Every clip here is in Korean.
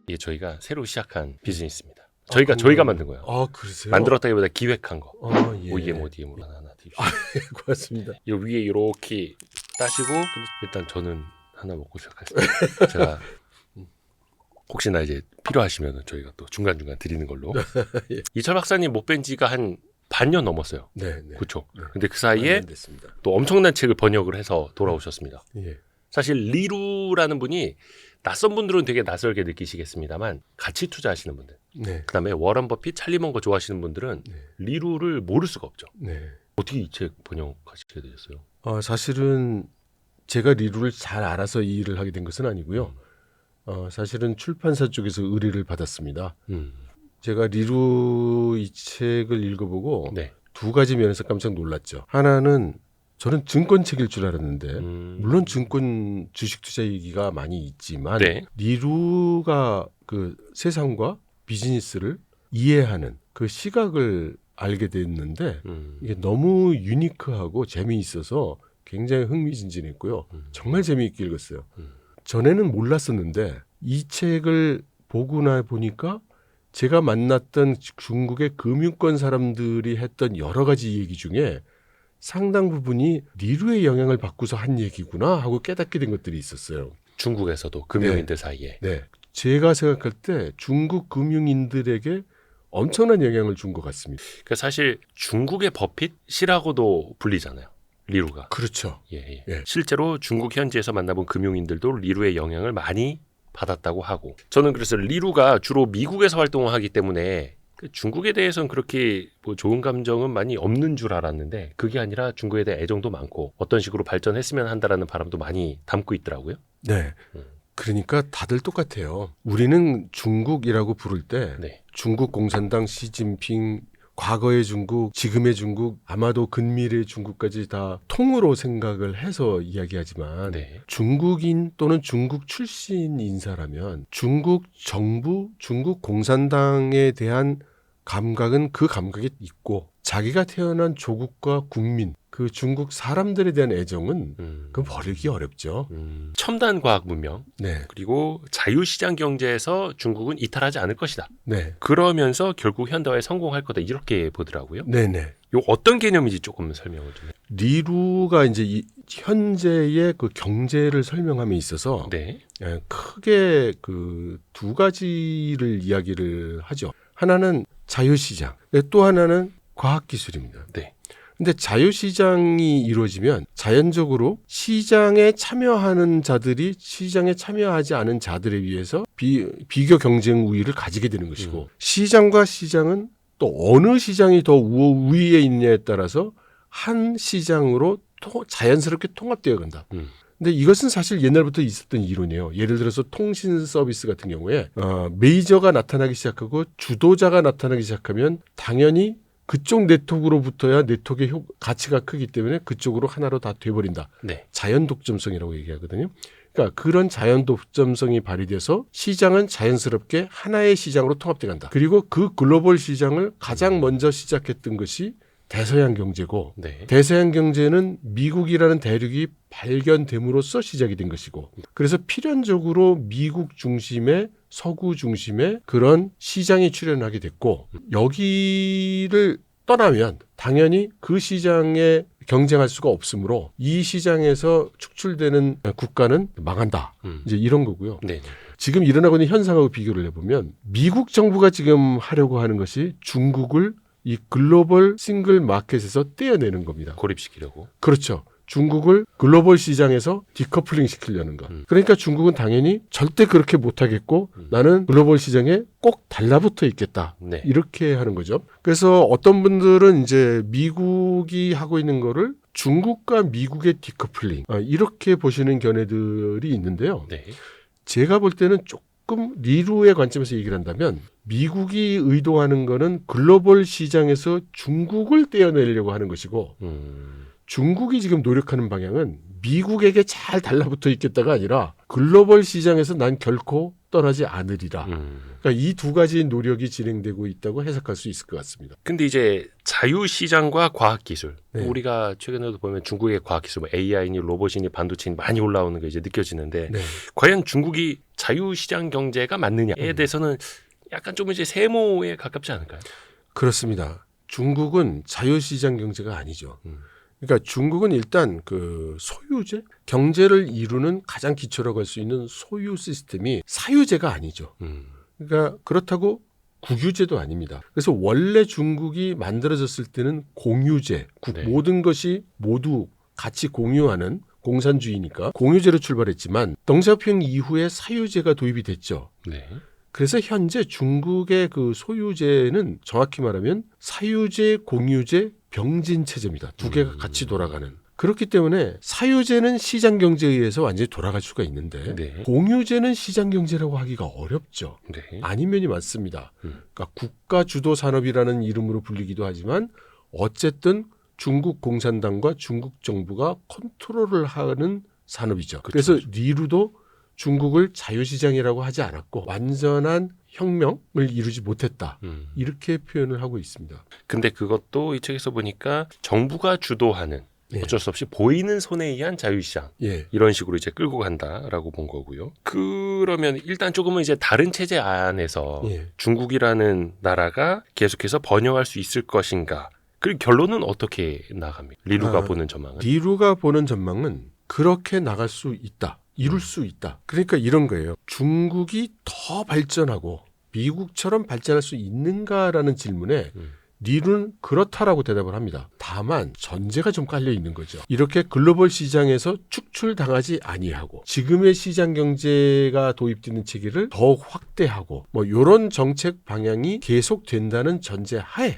이게 저희가 새로 시작한 비즈니스입니다. 저희가 만든 거예요. 아, 그러세요? 만들었다기보다 기획한 거. 예. 뭐 이게 뭐 하나 드십시오. 고맙습니다. 이 위에 이렇게 따시고 일단 저는 하나 먹고 시작하겠습니다. 제가 혹시나 이제 필요하시면 저희가 또 중간중간 드리는 걸로. 예. 이철 박사님 못 뵌 지가 한 반년 넘었어요. 네. 그렇죠. 네. 근데 그 사이에 됐습니다. 또 엄청난 책을 번역을 해서 돌아오셨습니다. 예. 사실 리루라는 분이 낯선 분들은 되게 낯설게 느끼시겠습니다만 가치 투자하시는 분들, 네. 그다음에 워런 버핏, 찰리 먼거 좋아하시는 분들은 네. 리루를 모를 수가 없죠. 네. 어떻게 이 책 번역하시게 되셨어요? 사실은 제가 리루를 잘 알아서 이 일을 하게 된 것은 아니고요. 사실은 출판사 쪽에서 의뢰를 받았습니다. 제가 리루 이 책을 읽어보고 네. 두 가지 면에서 깜짝 놀랐죠. 하나는 저는 증권책일 줄 알았는데 물론 증권 주식 투자 얘기가 많이 있지만 네. 리루가 그 세상과 비즈니스를 이해하는 그 시각을 알게 됐는데 이게 너무 유니크하고 재미있어서 굉장히 흥미진진했고요. 정말 재미있게 읽었어요. 전에는 몰랐었는데 이 책을 보고 나 보니까 제가 만났던 중국의 금융권 사람들이 했던 여러 가지 얘기 중에 상당 부분이 리루의 영향을 받고서 한 얘기구나 하고 깨닫게 된 것들이 있었어요. 중국에서도 금융인들 사이에. 네. 제가 생각할 때 중국 금융인들에게 엄청난 영향을 준 것 같습니다. 그러니까 사실 중국의 버핏이라고도 불리잖아요. 리루가. 그렇죠. 예. 예. 실제로 중국 현지에서 만나본 금융인들도 리루의 영향을 많이 받았다고 하고, 저는 그래서 리루가 주로 미국에서 활동을 하기 때문에 중국에 대해서는 그렇게 뭐 좋은 감정은 많이 없는 줄 알았는데 그게 아니라 중국에 대한 애정도 많고 어떤 식으로 발전했으면 한다라는 바람도 많이 담고 있더라고요. 네. 그러니까 다들 똑같아요. 우리는 중국이라고 부를 때 네. 중국 공산당 시진핑, 과거의 중국, 지금의 중국, 아마도 근미래의 중국까지 다 통으로 생각을 해서 이야기하지만 네. 중국인 또는 중국 출신 인사라면 중국 정부, 중국 공산당에 대한 감각은 그 감각이 있고 자기가 태어난 조국과 국민, 그 중국 사람들에 대한 애정은 그 버리기 어렵죠. 첨단 과학 문명, 네. 그리고 자유시장 경제에서 중국은 이탈하지 않을 것이다. 네. 그러면서 결국 현대화에 성공할 거다. 이렇게 보더라고요. 네네. 요 어떤 개념인지 조금 설명을 좀 해요. 리루가 이제 현재의 그 경제를 설명함에 있어서 네. 크게 그 두 가지를 이야기를 하죠. 하나는 자유시장, 또 하나는 과학기술입니다. 네. 근데 자유시장이 이루어지면 자연적으로 시장에 참여하는 자들이 시장에 참여하지 않은 자들에 비해서 비교 경쟁 우위를 가지게 되는 것이고 시장과 시장은 또 어느 시장이 더 우위에 있느냐에 따라서 한 시장으로 자연스럽게 통합되어 간다. 근데 이것은 사실 옛날부터 있었던 이론이에요. 예를 들어서 통신 서비스 같은 경우에 메이저가 나타나기 시작하고 주도자가 나타나기 시작하면 당연히 그쪽 네트워크로부터야 네트워크의 가치가 크기 때문에 그쪽으로 하나로 다 돼버린다. 네. 자연 독점성이라고 얘기하거든요. 그러니까 그런 자연 독점성이 발휘돼서 시장은 자연스럽게 하나의 시장으로 통합돼 간다. 그리고 그 글로벌 시장을 가장 먼저 시작했던 것이 대서양 경제고 네. 대서양 경제는 미국이라는 대륙이 발견됨으로써 시작이 된 것이고 그래서 필연적으로 미국 중심의 서구 중심의 그런 시장이 출현하게 됐고 여기를 떠나면 당연히 그 시장에 경쟁할 수가 없으므로 이 시장에서 축출되는 국가는 망한다. 이제 이런 거고요. 네. 지금 일어나고 있는 현상하고 비교를 해보면 미국 정부가 지금 하려고 하는 것이 중국을 이 글로벌 싱글 마켓에서 떼어내는 겁니다. 고립시키려고. 그렇죠. 중국을 글로벌 시장에서 디커플링 시키려는 것. 그러니까 중국은 당연히 절대 그렇게 못하겠고 나는 글로벌 시장에 꼭 달라붙어 있겠다. 네. 이렇게 하는 거죠. 그래서 어떤 분들은 이제 미국이 하고 있는 거를 중국과 미국의 디커플링 이렇게 보시는 견해들이 있는데요. 네. 제가 볼 때는 조금 리루의 관점에서 얘기를 한다면 미국이 의도하는 거는 글로벌 시장에서 중국을 떼어내려고 하는 것이고 중국이 지금 노력하는 방향은 미국에게 잘 달라붙어 있겠다가 아니라 글로벌 시장에서 난 결코 떠나지 않으리라. 그러니까 이 두 가지 노력이 진행되고 있다고 해석할 수 있을 것 같습니다. 근데 이제 자유시장과 과학기술, 네. 우리가 최근에도 보면 중국의 과학기술, 뭐 AI니 로봇이니 반도체니 많이 올라오는 게 이제 느껴지는데 네. 과연 중국이 자유시장 경제가 맞느냐에 대해서는 약간 좀 이제 세모에 가깝지 않을까요? 그렇습니다. 중국은 자유시장 경제가 아니죠. 그러니까 중국은 일단 그 소유제, 경제를 이루는 가장 기초라고 할 수 있는 소유 시스템이 사유제가 아니죠. 그러니까 그렇다고 국유제도 아닙니다. 그래서 원래 중국이 만들어졌을 때는 공유제, 네. 모든 것이 모두 같이 공유하는 공산주의니까 공유제로 출발했지만 덩샤오핑 이후에 사유제가 도입이 됐죠. 네. 그래서 현재 중국의 그 소유제는 정확히 말하면 사유제, 공유제, 병진 체제입니다. 두 개가 같이 돌아가는. 그렇기 때문에 사유제는 시장 경제에 의해서 완전히 돌아갈 수가 있는데 네. 공유제는 시장 경제라고 하기가 어렵죠. 네. 아닌 면이 많습니다. 그러니까 국가 주도 산업이라는 이름으로 불리기도 하지만 어쨌든 중국 공산당과 중국 정부가 컨트롤을 하는 산업이죠. 그렇죠. 그래서 리루도 중국을 자유시장이라고 하지 않았고 완전한 혁명을 이루지 못했다. 이렇게 표현을 하고 있습니다. 근데 그것도 이 책에서 보니까 정부가 주도하는 예. 어쩔 수 없이 보이는 손에 의한 자유시장 예. 이런 식으로 이제 끌고 간다라고 본 거고요. 그러면 일단 조금은 이제 다른 체제 안에서 예. 중국이라는 나라가 계속해서 번영할 수 있을 것인가? 그리고 결론은 어떻게 나갑니까? 리루가 보는 전망은? 리루가 보는 전망은 그렇게 나갈 수 있다. 이룰 수 있다. 그러니까 이런 거예요. 중국이 더 발전하고 미국처럼 발전할 수 있는가라는 질문에 리루는 그렇다라고 대답을 합니다. 다만 전제가 좀 깔려 있는 거죠. 이렇게 글로벌 시장에서 축출당하지 아니하고 지금의 시장 경제가 도입되는 체계를 더욱 확대하고 뭐 이런 정책 방향이 계속된다는 전제 하에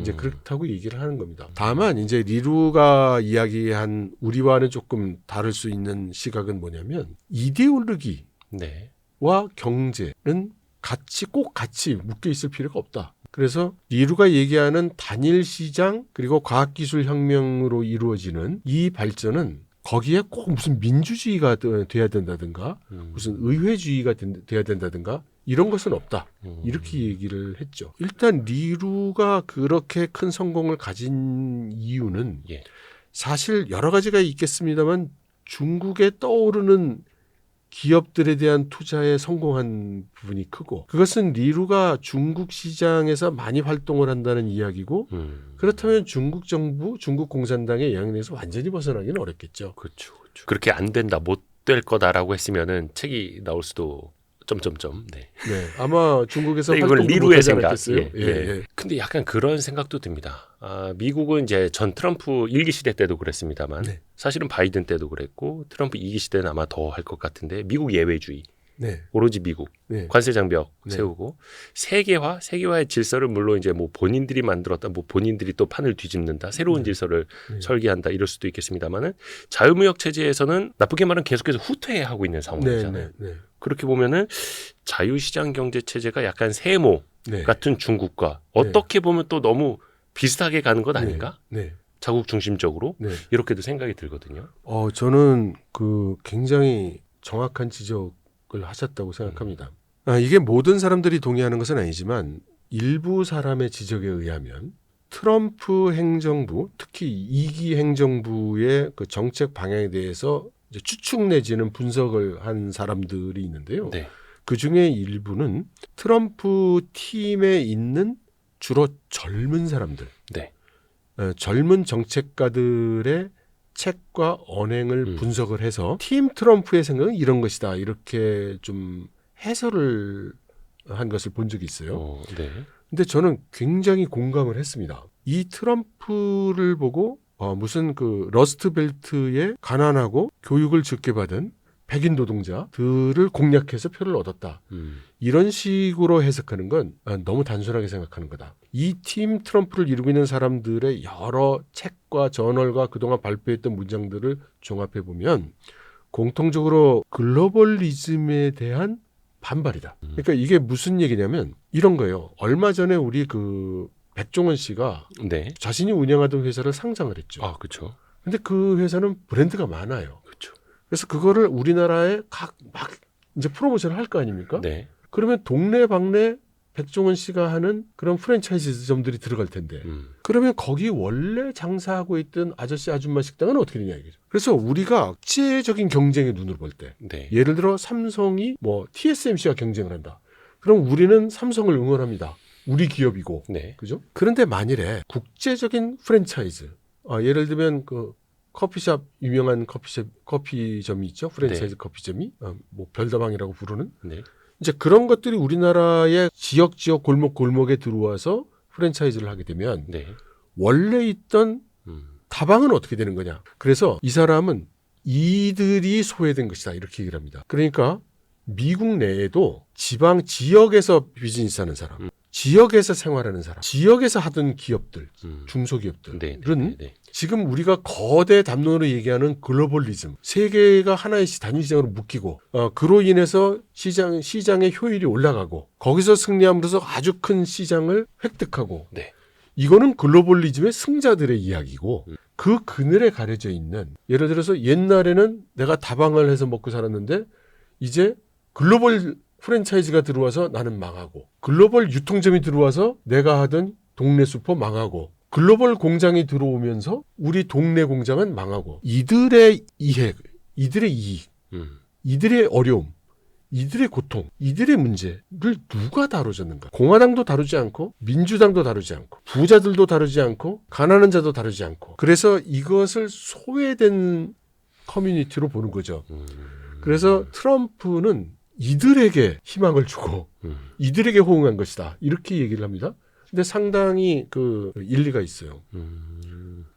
이제 그렇다고 얘기를 하는 겁니다. 다만 이제 리루가 이야기한 우리와는 조금 다를 수 있는 시각은 뭐냐면 이데올로기와 네. 경제는 꼭 같이 묶여 있을 필요가 없다. 그래서 리루가 얘기하는 단일 시장 그리고 과학기술 혁명으로 이루어지는 이 발전은 거기에 꼭 무슨 민주주의가 돼야 된다든가 무슨 의회주의가 돼야 된다든가 이런 것은 없다. 이렇게 얘기를 했죠. 일단 리루가 그렇게 큰 성공을 가진 이유는 예. 사실 여러 가지가 있겠습니다만 중국에 떠오르는 기업들에 대한 투자에 성공한 부분이 크고 그것은 리루가 중국 시장에서 많이 활동을 한다는 이야기고 그렇다면 중국 정부, 중국 공산당의 영향에서 완전히 벗어나기는 어렵겠죠. 그렇죠. 그렇게 안 된다, 못 될 거다라고 했으면은 책이 나올 수도 네. 네, 아마 중국에서 이건 활동도 리루의 못하지 생각. 않았겠어요. 예, 예. 근데 약간 그런 생각도 듭니다. 미국은 이제 전 트럼프 1기 시대 때도 그랬습니다만 네. 사실은 바이든 때도 그랬고 트럼프 2기 시대는 아마 더 할 것 같은데 미국 예외주의. 네, 오로지 미국 네. 관세 장벽 네. 세우고 세계화의 질서를 물론 이제 뭐 본인들이 만들었다, 뭐 본인들이 또 판을 뒤집는다, 새로운 질서를 설계한다 이럴 수도 있겠습니다만은 자유무역 체제에서는 나쁘게 말하면 계속해서 후퇴하고 있는 상황이잖아요. 네. 그렇게 보면은 자유시장 경제 체제가 약간 세모 네. 같은 중국과 어떻게 보면 또 너무 비슷하게 가는 것 아닌가? 네. 자국 중심적으로 네. 이렇게도 생각이 들거든요. 저는 그 굉장히 정확한 지적을 하셨다고 생각합니다. 이게 모든 사람들이 동의하는 것은 아니지만 일부 사람의 지적에 의하면 트럼프 행정부, 특히 2기 행정부의 그 정책 방향에 대해서 이제 추측 내지는 분석을 한 사람들이 있는데요. 네. 그 중에 일부는 트럼프 팀에 있는 주로 젊은 사람들, 네. 젊은 정책가들의 책과 언행을 분석을 해서 팀 트럼프의 생각은 이런 것이다. 이렇게 좀 해설을 한 것을 본 적이 있어요. 네. 근데 저는 굉장히 공감을 했습니다. 이 트럼프를 보고 무슨 그 러스트벨트의 가난하고 교육을 적게 받은 백인 노동자들을 공략해서 표를 얻었다. 이런 식으로 해석하는 건 너무 단순하게 생각하는 거다. 이 팀 트럼프를 이루고 있는 사람들의 여러 책과 저널과 그동안 발표했던 문장들을 종합해 보면 공통적으로 글로벌리즘에 대한 반발이다. 그러니까 이게 무슨 얘기냐면 이런 거예요. 얼마 전에 우리 그 백종원 씨가 네. 자신이 운영하던 회사를 상장을 했죠. 그렇죠. 근데 그 회사는 브랜드가 많아요. 그렇죠. 그래서 그거를 우리나라에 막 이제 프로모션을 할 거 아닙니까? 네. 그러면 동네방네 백종원 씨가 하는 그런 프랜차이즈점들이 들어갈 텐데 그러면 거기 원래 장사하고 있던 아저씨 아줌마 식당은 어떻게 되냐 이거죠. 그래서 우리가 국제적인 경쟁의 눈으로 볼 때 네. 예를 들어 삼성이 뭐 TSMC와 경쟁을 한다. 그럼 우리는 삼성을 응원합니다. 우리 기업이고. 네. 그죠? 그런데 만일에 국제적인 프랜차이즈 예를 들면 그 커피숍 유명한 커피점이 있죠. 프랜차이즈 네. 커피점이 뭐 별다방이라고 부르는 네. 이제 그런 것들이 우리나라의 지역 골목에 들어와서 프랜차이즈를 하게 되면 네. 원래 있던 다방은 어떻게 되는 거냐. 그래서 이 사람은 이들이 소외된 것이다. 이렇게 얘기를 합니다. 그러니까 미국 내에도 지역에서 비즈니스 하는 사람, 지역에서 생활하는 사람, 지역에서 하던 기업들, 중소기업들은 네. 네. 네. 지금 우리가 거대 담론으로 얘기하는 글로벌리즘, 세계가 하나의 단위 시장으로 묶이고 그로 인해서 시장의 효율이 올라가고 거기서 승리함으로써 아주 큰 시장을 획득하고 네. 이거는 글로벌리즘의 승자들의 이야기고 그 그늘에 가려져 있는 예를 들어서 옛날에는 내가 다방을 해서 먹고 살았는데 이제 글로벌 프랜차이즈가 들어와서 나는 망하고 글로벌 유통점이 들어와서 내가 하던 동네 슈퍼 망하고 글로벌 공장이 들어오면서 우리 동네 공장은 망하고 이들의 이익, 이들의 어려움, 이들의 고통, 이들의 문제를 누가 다뤄줬는가? 공화당도 다루지 않고 민주당도 다루지 않고 부자들도 다루지 않고 가난한 자도 다루지 않고 그래서 이것을 소외된 커뮤니티로 보는 거죠. 그래서 트럼프는 이들에게 희망을 주고 이들에게 호응한 것이다. 이렇게 얘기를 합니다. 근데 상당히 그 일리가 있어요.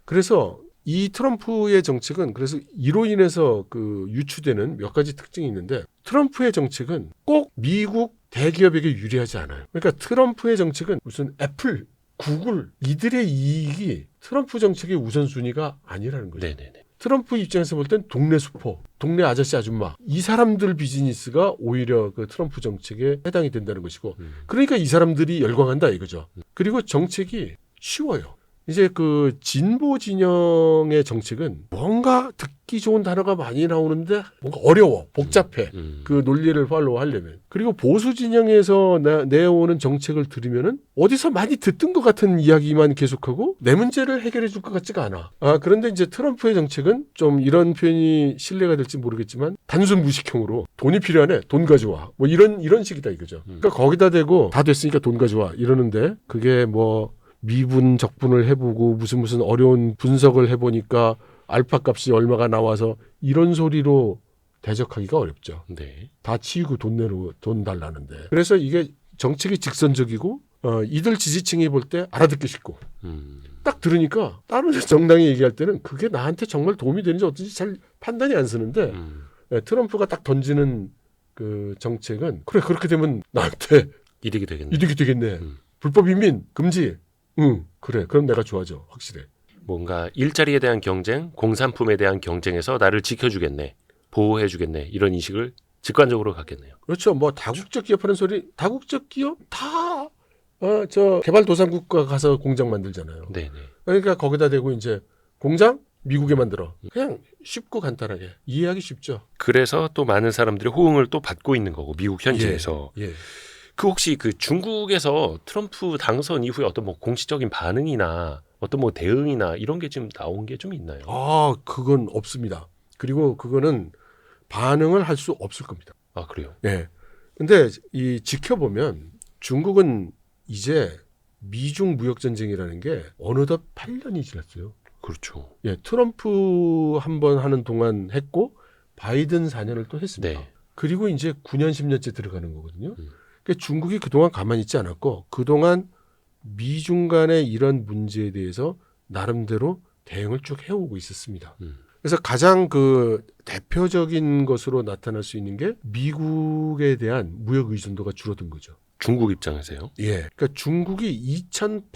그래서 이 트럼프의 정책은 그래서 이로 인해서 그 유추되는 몇 가지 특징이 있는데 트럼프의 정책은 꼭 미국 대기업에게 유리하지 않아요. 그러니까 트럼프의 정책은 무슨 애플, 구글 이들의 이익이 트럼프 정책의 우선순위가 아니라는 거죠. 네네네. 트럼프 입장에서 볼 땐 동네 슈퍼, 동네 아저씨 아줌마 이 사람들 비즈니스가 오히려 그 트럼프 정책에 해당이 된다는 것이고 그러니까 이 사람들이 열광한다 이거죠. 그리고 정책이 쉬워요. 이제 그 진보 진영의 정책은 뭔가 듣기 좋은 단어가 많이 나오는데 뭔가 어려워, 복잡해. 그 논리를 팔로우하려면. 그리고 보수 진영에서 내어오는 정책을 들으면은 어디서 많이 듣던 것 같은 이야기만 계속하고 내 문제를 해결해 줄 것 같지가 않아. 그런데 이제 트럼프의 정책은 좀 이런 표현이 신뢰가 될지 모르겠지만 단순 무식형으로 돈이 필요하네, 돈 가져와. 뭐 이런 식이다 이거죠. 그러니까 거기다 대고 다 됐으니까 돈 가져와 이러는데 그게 뭐 미분 적분을 해보고 무슨 어려운 분석을 해보니까 알파 값이 얼마가 나와서 이런 소리로 대적하기가 어렵죠. 네. 다 치우고 돈 달라는데. 그래서 이게 정책이 직선적이고 이들 지지층이 볼 때 알아듣기 쉽고 딱 들으니까 다른 정당이 얘기할 때는 그게 나한테 정말 도움이 되는지 어떤지 잘 판단이 안 서는데 트럼프가 딱 던지는 그 정책은 그래 그렇게 되면 나한테 이득이 되겠네. 불법 이민 금지. 그래. 그럼 내가 좋아져. 확실해. 뭔가 일자리에 대한 경쟁, 공산품에 대한 경쟁에서 나를 지켜주겠네, 보호해주겠네 이런 인식을 직관적으로 갖겠네요. 그렇죠. 뭐 다국적 기업하는 소리, 다국적 기업 다 저 개발도상국가 가서 공장 만들잖아요. 네네. 그러니까 거기다 대고 이제 공장 미국에 만들어. 그냥 쉽고 간단하게 이해하기 쉽죠. 그래서 또 많은 사람들이 호응을 또 받고 있는 거고 미국 현지에서. 예. 그 혹시 그 중국에서 트럼프 당선 이후에 어떤 뭐 공식적인 반응이나 어떤 뭐 대응이나 이런 게 지금 나온 게 좀 있나요? 그건 없습니다. 그리고 그거는 반응을 할 수 없을 겁니다. 그래요? 예. 근데 이 지켜보면 중국은 이제 미중 무역 전쟁이라는 게 어느덧 8년이 지났어요. 그렇죠. 예, 트럼프 한 번 하는 동안 했고 바이든 4년을 또 했습니다. 네. 그리고 이제 9년 10년째 들어가는 거거든요. 그러니까 중국이 그동안 가만히 있지 않았고 그동안 미중 간의 이런 문제에 대해서 나름대로 대응을 쭉 해오고 있었습니다. 그래서 가장 그 대표적인 것으로 나타날 수 있는 게 미국에 대한 무역 의존도가 줄어든 거죠. 중국 입장에서요? 예. 그러니까 중국이 2007,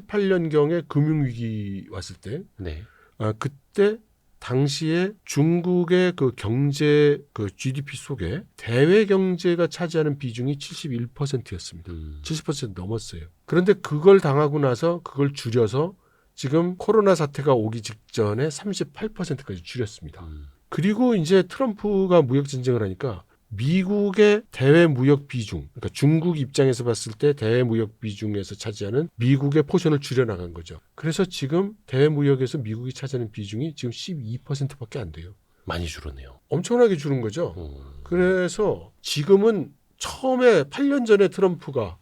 8년경에 금융위기 왔을 때 네. 그때 당시에 중국의 그 경제 그 GDP 속에 대외 경제가 차지하는 비중이 71%였습니다. 70% 넘었어요. 그런데 그걸 당하고 나서 그걸 줄여서 지금 코로나 사태가 오기 직전에 38%까지 줄였습니다. 그리고 이제 트럼프가 무역 전쟁을 하니까 미국의 대외 무역 비중, 그러니까 중국 입장에서 봤을 때 대외 무역 비중에서 차지하는 미국의 포션을 줄여나간 거죠. 그래서 지금 대외 무역에서 미국이 차지하는 비중이 지금 12%밖에 안 돼요. 많이 줄었네요. 엄청나게 줄은 거죠. 그래서 지금은 처음에 8년 전에 트럼프가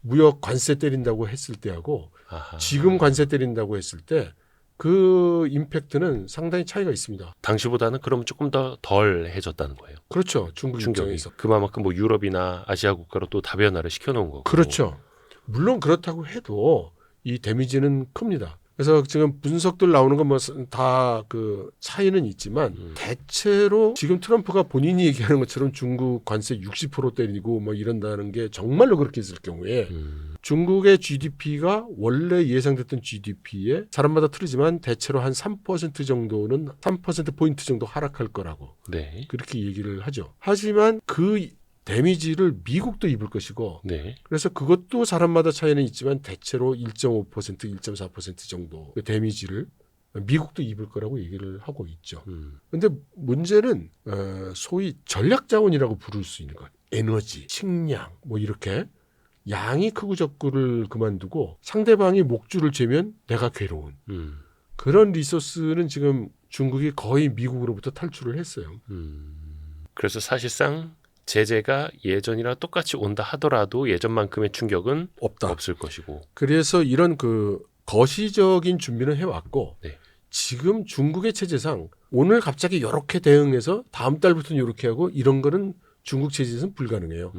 무역 관세 때린다고 했을 때하고 아하. 지금 관세 때린다고 했을 때 그 임팩트는 상당히 차이가 있습니다. 당시보다는 그럼 조금 더 덜 해졌다는 거예요. 그렇죠. 중국 충격이. 입장에서. 그만큼 뭐 유럽이나 아시아 국가로 또 다변화를 시켜놓은 거고. 그렇죠. 물론 그렇다고 해도 이 데미지는 큽니다. 그래서 지금 분석들 나오는 건 뭐 다 그 차이는 있지만 대체로 지금 트럼프가 본인이 얘기하는 것처럼 중국 관세 60% 때리고 뭐 이런다는 게 정말로 그렇게 있을 경우에 중국의 GDP가 원래 예상됐던 GDP에 사람마다 틀리지만 대체로 한 3% 정도는 3%포인트 정도 하락할 거라고 네. 그렇게 얘기를 하죠. 하지만 그 데미지를 미국도 입을 것이고 네. 그래서 그것도 사람마다 차이는 있지만 대체로 1.5%, 1.4% 정도 그 데미지를 미국도 입을 거라고 얘기를 하고 있죠. 그런데 문제는 소위 전략자원이라고 부를 수 있는 것. 에너지, 식량 뭐 이렇게 양이 크고 적고를 그만두고 상대방이 목줄을 재면 내가 괴로운 그런 리소스는 지금 중국이 거의 미국으로부터 탈출을 했어요. 그래서 사실상 제재가 예전이랑 똑같이 온다 하더라도 예전만큼의 충격은 없다. 없을 것이고. 그래서 이런 그 거시적인 준비는 해왔고 네. 지금 중국의 체제상 오늘 갑자기 이렇게 대응해서 다음 달부터는 이렇게 하고 이런 거는 중국 체제에서는 불가능해요.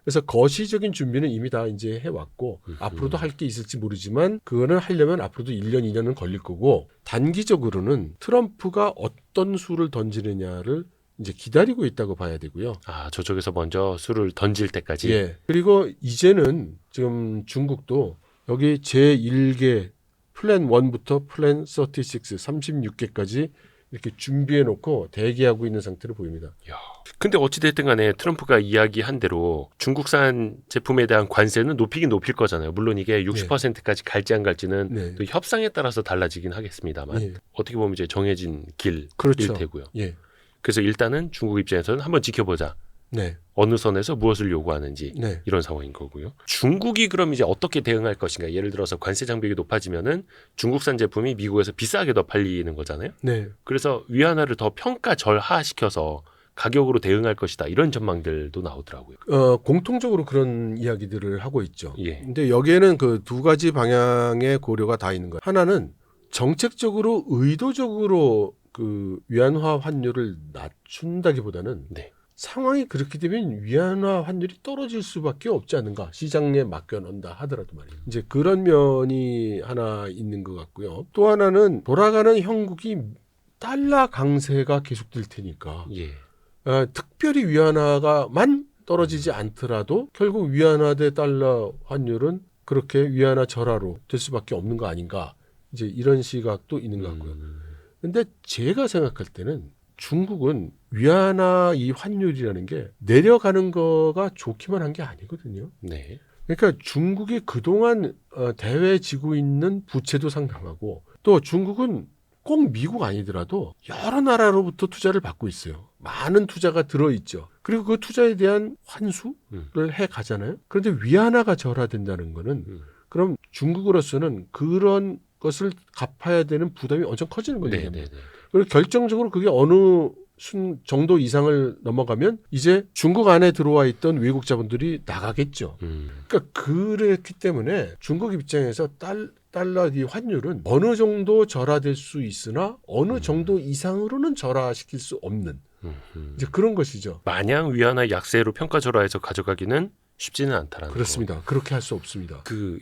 그래서 거시적인 준비는 이미 다 이제 해왔고 앞으로도 할 게 있을지 모르지만 그거는 하려면 앞으로도 1년, 2년은 걸릴 거고 단기적으로는 트럼프가 어떤 수를 던지느냐를 이제 기다리고 있다고 봐야 되고요. 아, 저쪽에서 먼저 수를 던질 때까지. 예. 그리고 이제는 지금 중국도 여기 제1개 플랜 1부터 플랜 36, 36개까지 이렇게 준비해 놓고 대기하고 있는 상태로 보입니다. 야. 근데 어찌됐든 간에 트럼프가 이야기한 대로 중국산 제품에 대한 관세는 높이긴 높일 거잖아요. 물론 이게 60%까지 갈지 안 갈지는 네. 또 협상에 따라서 달라지긴 하겠습니다만 예. 어떻게 보면 이제 정해진 길일 그렇죠. 테고요. 예. 그래서 일단은 중국 입장에서는 한번 지켜보자. 네. 어느 선에서 무엇을 요구하는지 네. 이런 상황인 거고요. 중국이 그럼 이제 어떻게 대응할 것인가? 예를 들어서 관세 장벽이 높아지면은 중국산 제품이 미국에서 비싸게 더 팔리는 거잖아요. 네. 그래서 위안화를 더 평가절하시켜서 가격으로 대응할 것이다. 이런 전망들도 나오더라고요. 공통적으로 그런 이야기들을 하고 있죠. 예. 근데 여기에는 그 두 가지 방향의 고려가 다 있는 거예요. 하나는 정책적으로 의도적으로 그 위안화 환율을 낮춘다기보다는 네. 상황이 그렇게 되면 위안화 환율이 떨어질 수밖에 없지 않는가. 시장에 맡겨놓는다 하더라도 말이에요. 이제 그런 면이 하나 있는 것 같고요. 또 하나는 돌아가는 형국이 달러 강세가 계속될 테니까 예. 특별히 위안화가만 떨어지지 않더라도 결국 위안화 대 달러 환율은 그렇게 위안화 절하로 될 수밖에 없는 거 아닌가. 이제 이런 시각도 있는 것 같고요. 근데 제가 생각할 때는 중국은 위안화 이 환율이라는 게 내려가는 거가 좋기만 한 게 아니거든요. 네. 그러니까 중국이 그동안 대외 지고 있는 부채도 상당하고 또 중국은 꼭 미국 아니더라도 여러 나라로부터 투자를 받고 있어요. 많은 투자가 들어있죠. 그리고 그 투자에 대한 환수를 해 가잖아요. 그런데 위안화가 절하된다는 거는 그럼 중국으로서는 그런 것을 갚아야 되는 부담이 엄청 커지는 거예요. 네, 네, 네. 그리고 결정적으로 그게 어느 정도 이상을 넘어가면 이제 중국 안에 들어와 있던 외국 자본들이 나가겠죠. 그러니까 그렇기 때문에 중국 입장에서 달러 이 환율은 어느 정도 절하될 수 있으나 어느 정도 이상으로는 절하시킬 수 없는 이제 그런 것이죠. 마냥 위안화 약세로 평가절하해서 가져가기는 쉽지는 않다라는 그렇습니다. 거. 그렇게 할 수 없습니다. 그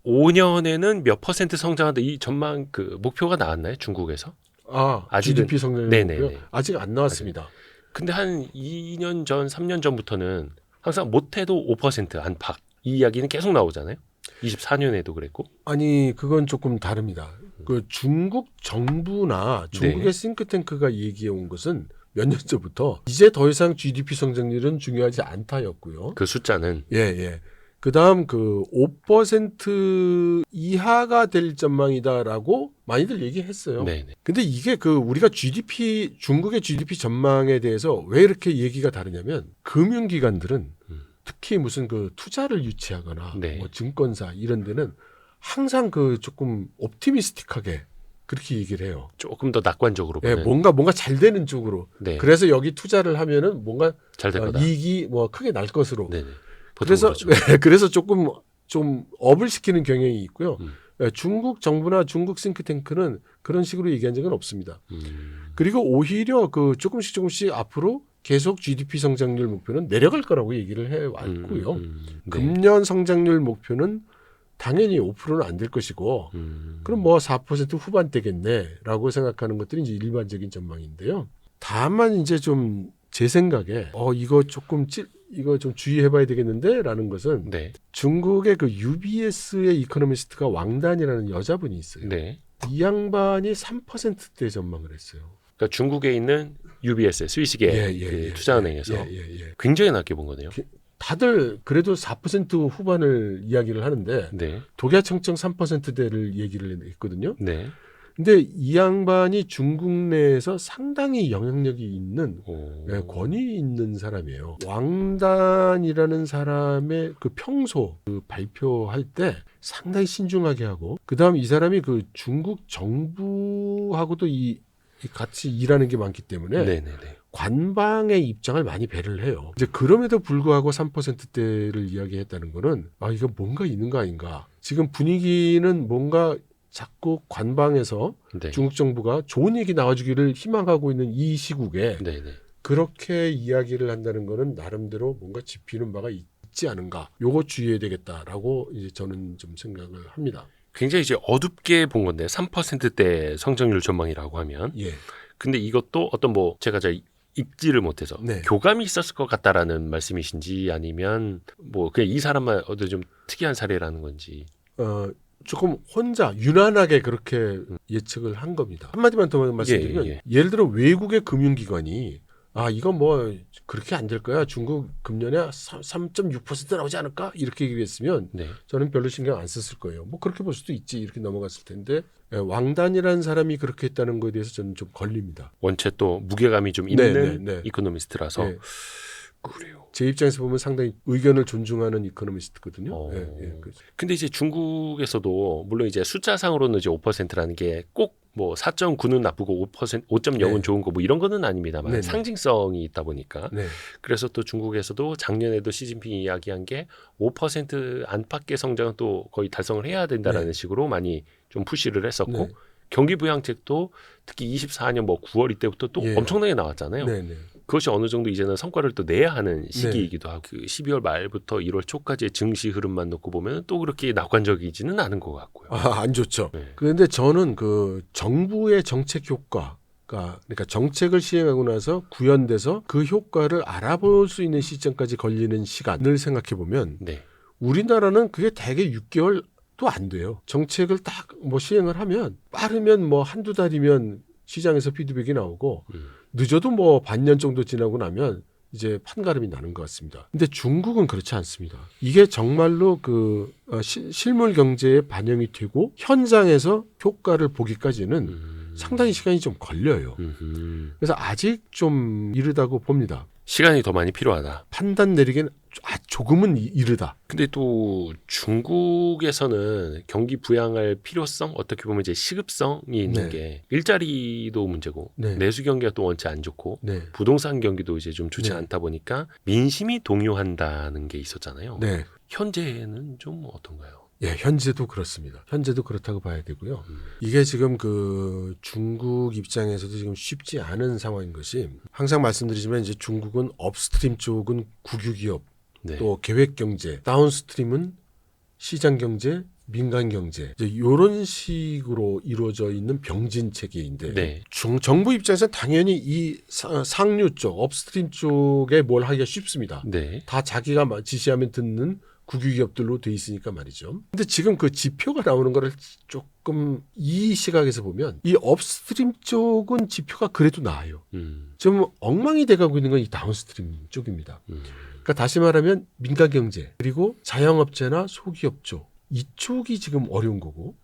2025년에는 몇 퍼센트 성장한다 이 전망 그 목표가 나왔나요? 중국에서? 아직은- GDP 성장이고요. 네네네. 아직 안 나왔습니다. 근데 한 2년 전, 3년 전부터는 항상 못해도 5% 안팎 이 이야기는 계속 나오잖아요. 24년에도 그랬고. 아니 그건 조금 다릅니다. 그 중국 정부나 중국의 싱크탱크가 얘기해 온 것은 몇 년 전부터 이제 더 이상 GDP 성장률은 중요하지 않다였고요. 그 숫자는 예. 그다음 그 5% 이하가 될 전망이다라고 많이들 얘기했어요. 네네. 근데 이게 그 우리가 GDP 중국의 GDP 전망에 대해서 왜 이렇게 얘기가 다르냐면 금융기관들은 특히 무슨 그 투자를 유치하거나 네. 뭐 증권사 이런 데는 항상 그 조금 옵티미스틱하게 그렇게 얘기를 해요. 조금 더 낙관적으로 예, 보는. 뭔가 잘 되는 쪽으로. 네. 그래서 여기 투자를 하면은 뭔가 잘 될 거다. 이익이 뭐 크게 날 것으로. 네네. 보통 그래서 그렇죠. 그래서 조금 좀 업을 시키는 경향이 있고요. 음. 예, 중국 정부나 중국 싱크탱크는 그런 식으로 얘기한 적은 없습니다. 그리고 오히려 그 조금씩 앞으로 계속 GDP 성장률 목표는 내려갈 거라고 얘기를 해 왔고요. 네. 금년 성장률 목표는 당연히 5%는 안 될 것이고 그럼 뭐 4% 후반대겠네라고 생각하는 것들이 이제 일반적인 전망인데요. 다만 이제 좀 제 생각에 이거 좀 주의해봐야 되겠는데라는 것은 네. 중국의 그 UBS의 이코노미스트가 왕단이라는 여자분이 있어요. 네. 이 양반이 3%대 전망을 했어요. 그러니까 중국에 있는 UBS 스위스계 그 투자은행에서 굉장히 낮게 본 거네요. 다들 그래도 4% 후반을 이야기를 하는데 네. 독야청청 3%대를 얘기를 했거든요. 네. 근데 이 양반이 중국 내에서 상당히 영향력이 있는 권위 있는 사람이에요. 왕단이라는 사람의 그 평소 그 발표할 때 상당히 신중하게 하고 그다음 이 사람이 그 중국 정부하고도 같이 일하는 게 많기 때문에 네네네. 관방의 입장을 많이 배려를 해요. 이제 그럼에도 불구하고 3%대를 이야기했다는 거는 이거 뭔가 있는 거 아닌가. 지금 분위기는 뭔가 자꾸 관방에서 네. 중국 정부가 좋은 얘기 나와주기를 희망하고 있는 이 시국에 네네. 그렇게 이야기를 한다는 거는 나름대로 뭔가 짚히는 바가 있지 않은가. 요거 주의해야 되겠다라고 이제 저는 좀 생각을 합니다. 굉장히 이제 어둡게 본 건데 3%대 성장률 전망이라고 하면 예. 근데 이것도 어떤 뭐 제가 잘 읽지를 못해서 네. 교감이 있었을 것 같다라는 말씀이신지 아니면 뭐 그냥 이 사람만 어떤 좀 특이한 사례라는 건지. 조금 혼자 유난하게 그렇게 예측을 한 겁니다. 한마디만 더 말씀드리면 예를 들어 외국의 금융기관이 이건 뭐 그렇게 안 될 거야. 중국 금년에 3.6% 나오지 않을까? 이렇게 얘기했으면 네. 저는 별로 신경 안 썼을 거예요. 뭐 그렇게 볼 수도 있지. 이렇게 넘어갔을 텐데 왕단이라는 사람이 그렇게 했다는 거에 대해서 저는 좀 걸립니다. 원체 또 무게감이 좀 있는 네. 이코노미스트라서 네. 그래요. 제 입장에서 보면 상당히 의견을 존중하는 이코노미스트거든요. 근데 이제 중국에서도 물론 이제 숫자상으로는 이제 5%라는 게 꼭 뭐 4.9는 나쁘고 5.0은 좋은 거 뭐 이런 거는 아닙니다만 네네. 상징성이 있다 보니까 네. 그래서 또 중국에서도 작년에도 시진핑이 이야기한 게 5% 안팎의 성장은 또 거의 달성을 해야 된다라는 식으로 많이 좀 푸시를 했었고 네. 경기 부양책도 특히 24년 뭐 9월 이때부터 또 엄청나게 나왔잖아요. 네. 그것이 어느 정도 이제는 성과를 또 내야 하는 시기이기도 하고 그 12월 말부터 1월 초까지의 증시 흐름만 놓고 보면 또 그렇게 낙관적이지는 않은 것 같고요. 안 좋죠. 네. 그런데 저는 그 정부의 정책 효과가 그러니까 정책을 시행하고 나서 구현돼서 그 효과를 알아볼 수 있는 시점까지 걸리는 시간을 생각해 보면 네. 우리나라는 그게 대개 6개월 또 안 돼요. 정책을 딱 뭐 시행을 하면 빠르면 뭐 한두 달이면 시장에서 피드백이 나오고 늦어도 뭐 반년 정도 지나고 나면 이제 판가름이 나는 것 같습니다. 근데 중국은 그렇지 않습니다. 이게 정말로 그 실물 경제에 반영이 되고 현장에서 효과를 보기까지는 상당히 시간이 좀 걸려요. 그래서 아직 좀 이르다고 봅니다. 시간이 더 많이 필요하다. 판단 내리기는 조금은 이르다. 근데 또 중국에서는 경기 부양할 필요성 어떻게 보면 이제 시급성이 있는 게 일자리도 문제고 내수 경기가 또 원체 안 좋고 부동산 경기도 이제 좀 좋지 않다 보니까 민심이 동요한다는 게 있었잖아요. 현재는 좀 어떤가요? 현재도 그렇습니다. 현재도 그렇다고 봐야 되고요. 이게 지금 그 중국 입장에서도 지금 쉽지 않은 상황인 것이 항상 말씀드리지만 이제 중국은 업스트림 쪽은 국유기업 또 계획경제, 다운스트림은 시장경제, 민간경제 이런 식으로 이루어져 있는 병진 체계인데 정부 입장에서는 당연히 이 상류 쪽, 업스트림 쪽에 뭘 하기가 쉽습니다. 다 자기가 지시하면 듣는 국유기업들로 돼 있으니까 말이죠. 근데 지금 그 지표가 나오는 거를 조금 이 시각에서 보면 이 업스트림 쪽은 지표가 그래도 나아요. 좀 엉망이 돼가고 있는 건 이 다운스트림 쪽입니다. 그러니까 다시 말하면 민간경제 그리고 자영업자나 소기업쪽 이쪽이 지금 어려운 거고.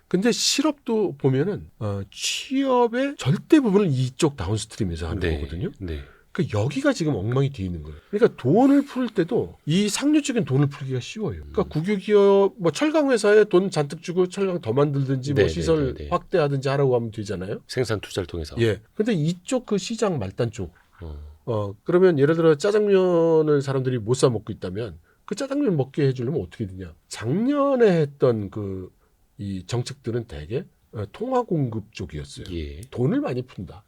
근데 실업도 보면은 취업의 절대 부분을 이쪽 다운스트림에서 하는 거거든요. 네. 그러니까 여기가 지금 엉망이 돼 있는 거예요. 그러니까 돈을 풀 때도 이 상류적인 돈을 풀기가 쉬워요. 그러니까 국유기업 뭐 철강 회사에 돈 잔뜩 주고 철강 더 만들든지 뭐 시설 확대하든지 하라고 하면 되잖아요. 생산 투자를 통해서. 예. 근데 이쪽 그 시장 말단 쪽 그러면 예를 들어 짜장면을 사람들이 못 사 먹고 있다면 그 짜장면 먹게 해주려면 어떻게 되냐? 작년에 했던 이 정책들은 대개 통화 공급 쪽이었어요. 예. 돈을 많이 푼다.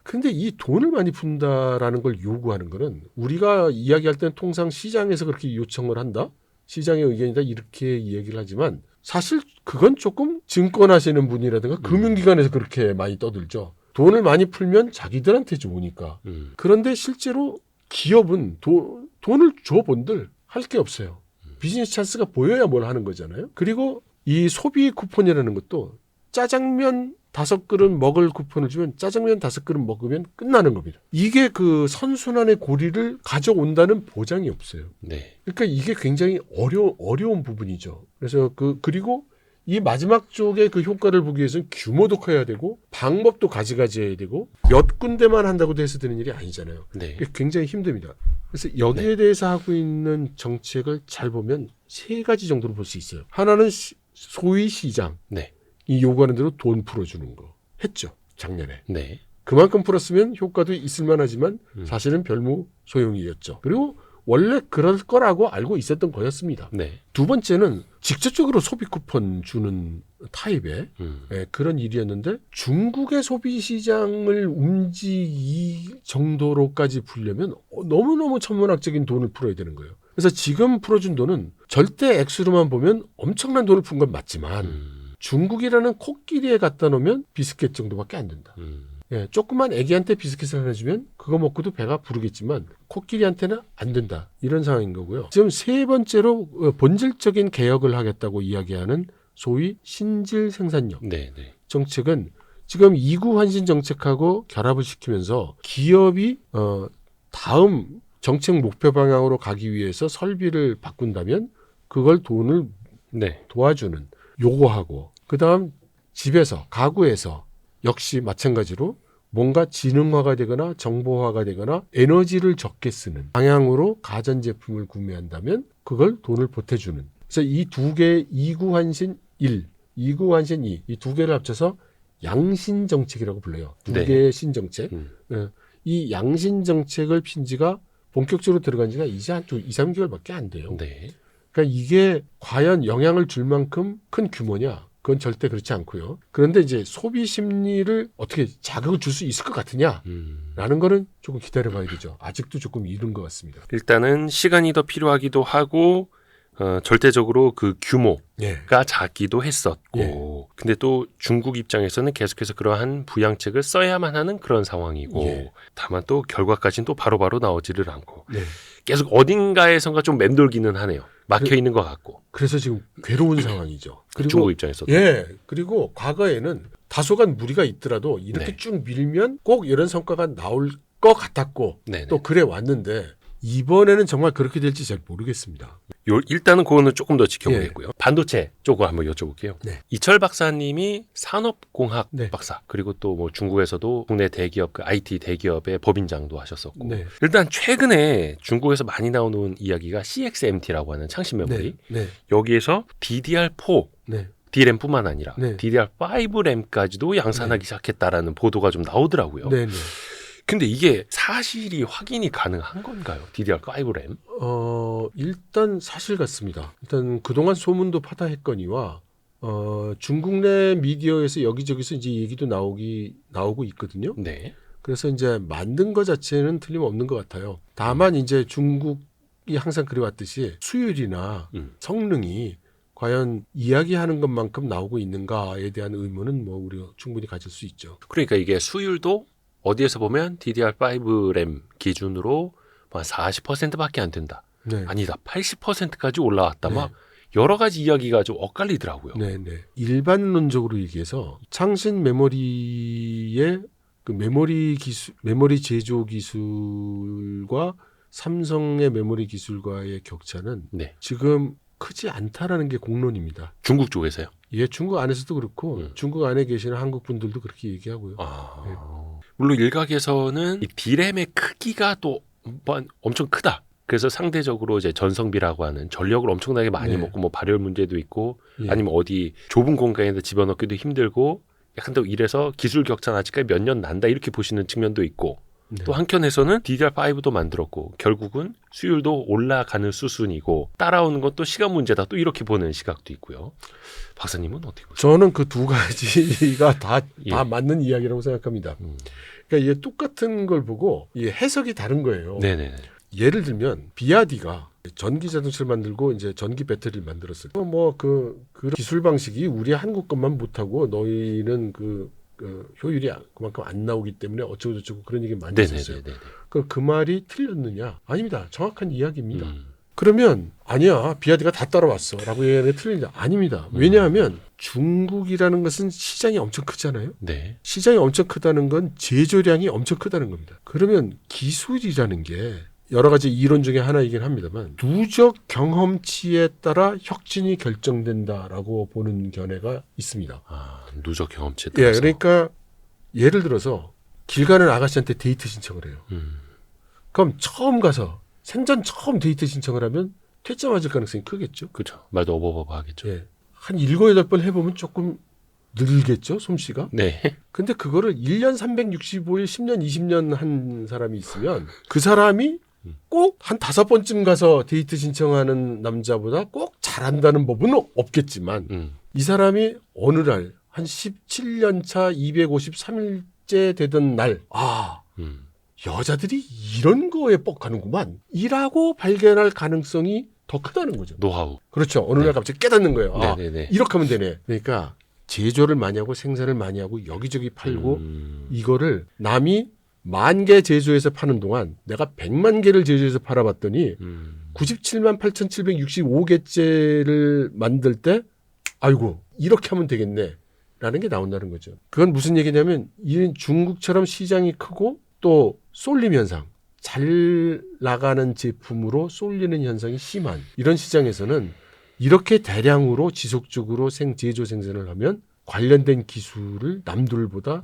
근데 이 돈을 많이 푼다라는 걸 요구하는 거는 우리가 이야기할 때는 통상 시장에서 그렇게 요청을 한다. 시장의 의견이다 이렇게 이야기를 하지만 사실 그건 조금 증권하시는 분이라든가 금융기관에서 그렇게 많이 떠들죠. 돈을 많이 풀면 자기들한테 좋으니까. 그런데 실제로 기업은 돈을 줘본들 할 게 없어요. 비즈니스 찬스가 보여야 뭘 하는 거잖아요. 그리고 이 소비 쿠폰이라는 것도 짜장면 5그릇 먹을 쿠폰을 주면 짜장면 5그릇 먹으면 끝나는 겁니다. 이게 그 선순환의 고리를 가져온다는 보장이 없어요. 네. 그러니까 이게 굉장히 어려운 부분이죠. 그래서 그리고 이 마지막 쪽에 그 효과를 보기 위해서는 규모도 커야 되고 방법도 가지가지해야 되고 몇 군데만 한다고 해서 되는 일이 아니잖아요. 네. 이게 굉장히 힘듭니다. 그래서 여기에 대해서 하고 있는 정책을 잘 보면 3가지 정도로 볼 수 있어요. 하나는 소위 시장. 네. 이 요구하는 대로 돈 풀어주는 거 했죠. 작년에. 네. 그만큼 풀었으면 효과도 있을 만하지만 사실은 별무 소용이었죠. 그리고 원래 그럴 거라고 알고 있었던 거였습니다. 네. 두 번째는 직접적으로 소비 쿠폰 주는 타입의 그런 일이었는데 중국의 소비 시장을 움직이 정도로까지 풀려면 너무너무 천문학적인 돈을 풀어야 되는 거예요. 그래서 지금 풀어준 돈은 절대 액수로만 보면 엄청난 돈을 푼 건 맞지만 중국이라는 코끼리에 갖다 놓으면 비스켓 정도밖에 안 된다. 예, 조그만 애기한테 비스켓을 하나 주면 그거 먹고도 배가 부르겠지만 코끼리한테는 안 된다. 이런 상황인 거고요. 지금 3번째로 본질적인 개혁을 하겠다고 이야기하는 소위 신질 생산력 정책은 지금 2구 환신 정책하고 결합을 시키면서 기업이 다음 정책 목표 방향으로 가기 위해서 설비를 바꾼다면 그걸 돈을 도와주는 요구하고 그다음 집에서 가구에서 역시 마찬가지로 뭔가 지능화가 되거나 정보화가 되거나 에너지를 적게 쓰는 방향으로 가전제품을 구매한다면 그걸 돈을 보태주는. 그래서 이 2개 2구 환신 1, 2구 환신 2, 이 2개를 합쳐서 양신정책이라고 불러요. 2개의 신정책. 이 양신정책을 핀 지가 본격적으로 들어간 지가 이제 한 2, 3개월밖에 안 돼요. 그러니까 이게 과연 영향을 줄 만큼 큰 규모냐? 그건 절대 그렇지 않고요. 그런데 이제 소비 심리를 어떻게 자극을 줄 수 있을 것 같으냐라는 거는 조금 기다려봐야 되죠. 아직도 조금 이른 것 같습니다. 일단은 시간이 더 필요하기도 하고 절대적으로 그 규모가 작기도 했었고 근데 또 중국 입장에서는 계속해서 그러한 부양책을 써야만 하는 그런 상황이고 다만 또 결과까지는 또 바로바로 나오지를 않고 계속 어딘가에선가 좀 맴돌기는 하네요. 막혀 있는 것 같고. 그래서 지금 괴로운 상황이죠. 그리고 중국 입장에서도. 그리고 과거에는 다소간 무리가 있더라도 이렇게 쭉 밀면 꼭 이런 성과가 나올 것 같았고 또 그래 왔는데 이번에는 정말 그렇게 될지 잘 모르겠습니다. 일단은 그거는 조금 더 지켜보겠고요. 반도체 쪽을 한번 여쭤볼게요. 이철 박사님이 산업공학 박사 그리고 또 뭐 중국에서도 국내 대기업 그 IT 대기업의 법인장도 하셨었고 일단 최근에 중국에서 많이 나오는 이야기가 CXMT라고 하는 창신 메모리 여기에서 DDR4 D램뿐만 아니라 DDR5램까지도 양산하기 시작했다라는 보도가 좀 나오더라고요. 근데 이게 사실이 확인이 가능한 건가요? DDR5램? 일단 사실 같습니다. 일단 그동안 소문도 파다했거니와 중국 내 미디어에서 여기저기서 이제 얘기도 나오고 있거든요. 그래서 이제 만든 것 자체는 틀림없는 것 같아요. 다만 이제 중국이 항상 그래왔듯이 수율이나 성능이 과연 이야기하는 것만큼 나오고 있는가에 대한 의문은 뭐 우리가 충분히 가질 수 있죠. 그러니까 이게 수율도 어디에서 보면 DDR5 램 기준으로 40%밖에 안 된다. 아니다. 80%까지 올라왔다. 막 여러 가지 이야기가 좀 엇갈리더라고요. 일반론적으로 얘기해서 창신 메모리의 그 메모리 제조 기술과 삼성의 메모리 기술과의 격차는 네. 지금 크지 않다라는 게 공론입니다. 중국 쪽에서요? 예, 중국 안에서도 그렇고 중국 안에 계시는 한국 분들도 그렇게 얘기하고요. 물론 일각에서는 이 D램의 크기가 또 엄청 크다. 그래서 상대적으로 이제 전성비라고 하는 전력을 엄청나게 많이 네. 먹고 뭐 발열 문제도 있고 예. 아니면 어디 좁은 공간에다 집어넣기도 힘들고 약간 더 이래서 기술 격차는 아직까지 몇 년 난다 이렇게 보시는 측면도 있고 네. 또 한켠에서는 DDR5도 만들었고 결국은 수율도 올라가는 수순이고 따라오는 건 또 시간 문제다 또 이렇게 보는 시각도 있고요. 박사님은 어떻게 보세요? 저는 그 두 가지가 다 예. 맞는 이야기라고 생각합니다. 그러니까 이게 똑같은 걸 보고 이 해석이 다른 거예요. 네네. 예를 들면 비아디가 전기 자동차를 만들고 이제 전기 배터리를 만들었을 때 그런 기술 방식이 우리 한국 것만 못하고 너희는 그 효율이 그만큼 안 나오기 때문에 어쩌고 저쩌고 그런 얘기 많이 했었어요. 네네네. 그 말이 틀렸느냐? 아닙니다. 정확한 이야기입니다. 그러면 아니야 비아디가 다 따라왔어라고 얘기하는 게 틀린다. 아닙니다. 왜냐하면 중국이라는 것은 시장이 엄청 크잖아요. 네. 시장이 엄청 크다는 건 제조량이 엄청 크다는 겁니다. 그러면 기술이라는 게 여러 가지 이론 중에 하나이긴 합니다만 누적 경험치에 따라 혁신이 결정된다라고 보는 견해가 있습니다. 누적 경험치에 예, 따라서. 그러니까 예를 들어서 길 가는 아가씨한테 데이트 신청을 해요. 그럼 생전 처음 데이트 신청을 하면 퇴짜 맞을 가능성이 크겠죠. 그렇죠. 말도 어버버버 하겠죠. 예. 한 7, 8번 해보면 조금 늘겠죠, 솜씨가. 네. 근데 그거를 1년 365일, 10년, 20년 한 사람이 있으면 그 사람이 꼭 한 5번쯤 가서 데이트 신청하는 남자보다 꼭 잘한다는 법은 없겠지만 이 사람이 어느 날 한 17년 차 253일째 되던 날 여자들이 이런 거에 뻑하는구만 이라고 발견할 가능성이 더 크다는 거죠. 노하우. 그렇죠. 어느 날 갑자기 깨닫는 거예요. 네네네. 이렇게 하면 되네. 그러니까 제조를 많이 하고 생산을 많이 하고 여기저기 팔고 이거를 남이 10,000개 제조해서 파는 동안 내가 100만 개를 제조해서 팔아봤더니 97만 8,765개째를 만들 때 아이고 이렇게 하면 되겠네 라는 게 나온다는 거죠. 그건 무슨 얘기냐면 이 중국처럼 시장이 크고 또 쏠림 현상 잘 나가는 제품으로 쏠리는 현상이 심한 이런 시장에서는 이렇게 대량으로 지속적으로 제조 생산을 하면 관련된 기술을 남들보다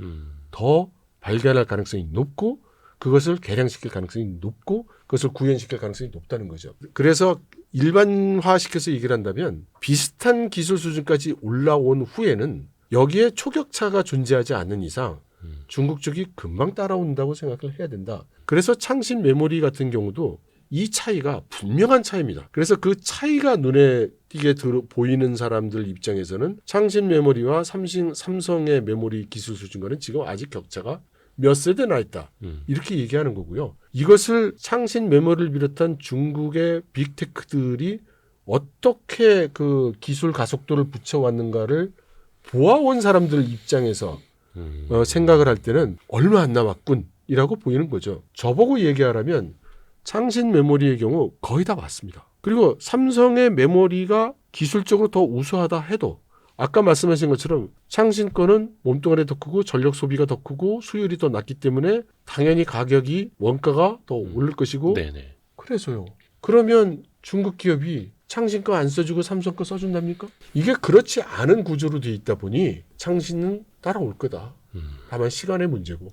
더 발견할 가능성이 높고 그것을 개량시킬 가능성이 높고 그것을 구현시킬 가능성이 높다는 거죠. 그래서 일반화시켜서 얘기를 한다면 비슷한 기술 수준까지 올라온 후에는 여기에 초격차가 존재하지 않는 이상 중국 쪽이 금방 따라온다고 생각을 해야 된다. 그래서 창신 메모리 같은 경우도 이 차이가 분명한 차이입니다. 그래서 그 차이가 눈에 띄게 보이는 사람들 입장에서는 창신 메모리와 삼성의 메모리 기술 수준과는 지금 아직 격차가 몇 세대나 있다. 이렇게 얘기하는 거고요. 이것을 창신 메모리를 비롯한 중국의 빅테크들이 어떻게 그 기술 가속도를 붙여왔는가를 보아온 사람들 입장에서 생각을 할 때는 얼마 안 남았군이라고 보이는 거죠. 저보고 얘기하라면 창신 메모리의 경우 거의 다 맞습니다. 그리고 삼성의 메모리가 기술적으로 더 우수하다 해도 아까 말씀하신 것처럼 창신 거는 몸뚱아리 더 크고 전력 소비가 더 크고 수율이 더 낮기 때문에 당연히 가격이 원가가 더 오를 것이고 네네. 그래서요. 그러면 중국 기업이 창신 거 안 써주고 삼성 거 써준답니까? 이게 그렇지 않은 구조로 돼 있다 보니 창신은 따라올 거다. 다만 시간의 문제고.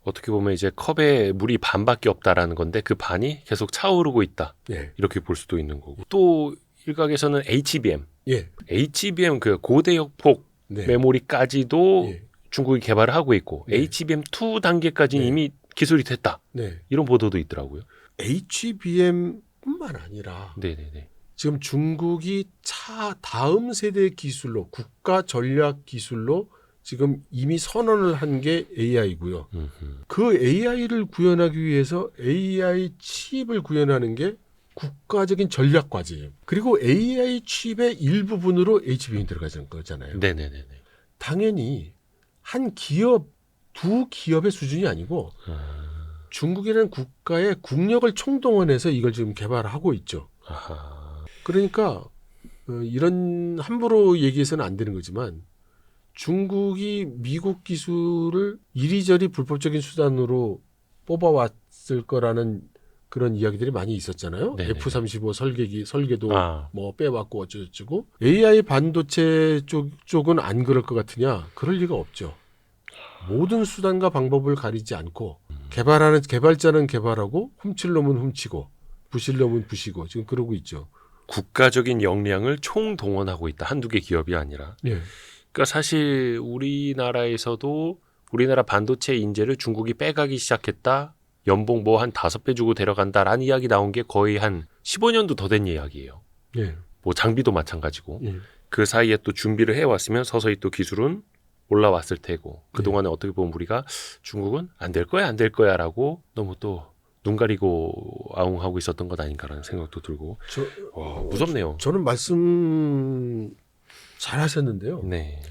어떻게 보면 이제 컵에 물이 반밖에 없다라는 건데 그 반이 계속 차오르고 있다. 예. 이렇게 볼 수도 있는 거고. 또 일각에서는 HBM. 예. HBM 그 고대역폭 네. 메모리까지도 예. 중국이 개발을 하고 있고 네. HBM2 단계까지는 네. 이미 기술이 됐다. 네. 이런 보도도 있더라고요. HBM뿐만 아니라 네네네. 지금 중국이 다음 세대 기술로 국가 전략 기술로 지금 이미 선언을 한 게 AI고요. 그 AI를 구현하기 위해서 AI 칩을 구현하는 게 국가적인 전략 과제예요. 그리고 AI 칩의 일부분으로 HBM이 들어가는 거잖아요. 네네네네. 당연히 한 기업, 두 기업의 수준이 아니고 중국이라는 국가의 국력을 총동원해서 이걸 지금 개발하고 있죠. 아하. 그러니까 이런 함부로 얘기해서는 안 되는 거지만 중국이 미국 기술을 이리저리 불법적인 수단으로 뽑아왔을 거라는 그런 이야기들이 많이 있었잖아요. 네네. F-35 설계도 아, 뭐 빼왔고 어쩌고저쩌고. AI 반도체 쪽은 안 그럴 것 같으냐? 그럴 리가 없죠. 모든 수단과 방법을 가리지 않고 개발자는 개발하고 훔칠 놈은 훔치고 부실 놈은 부시고 지금 그러고 있죠. 국가적인 역량을 총동원하고 있다. 한두 개 기업이 아니라. 예. 그러니까 사실 우리나라에서도 우리나라 반도체 인재를 중국이 빼가기 시작했다. 연봉 뭐 한 5배 주고 데려간다라는 이야기 나온 게 거의 한 15년도 더 된 이야기예요. 예. 뭐 장비도 마찬가지고. 예. 그 사이에 또 준비를 해왔으면 서서히 또 기술은 올라왔을 테고 그동안에 어떻게 보면 우리가 중국은 안 될 거야 안 될 거야 라고 너무 또 눈 가리고 아웅하고 있었던 것 아닌가라는 생각도 들고 와, 무섭네요. 저는 말씀 잘 하셨는데요. 네.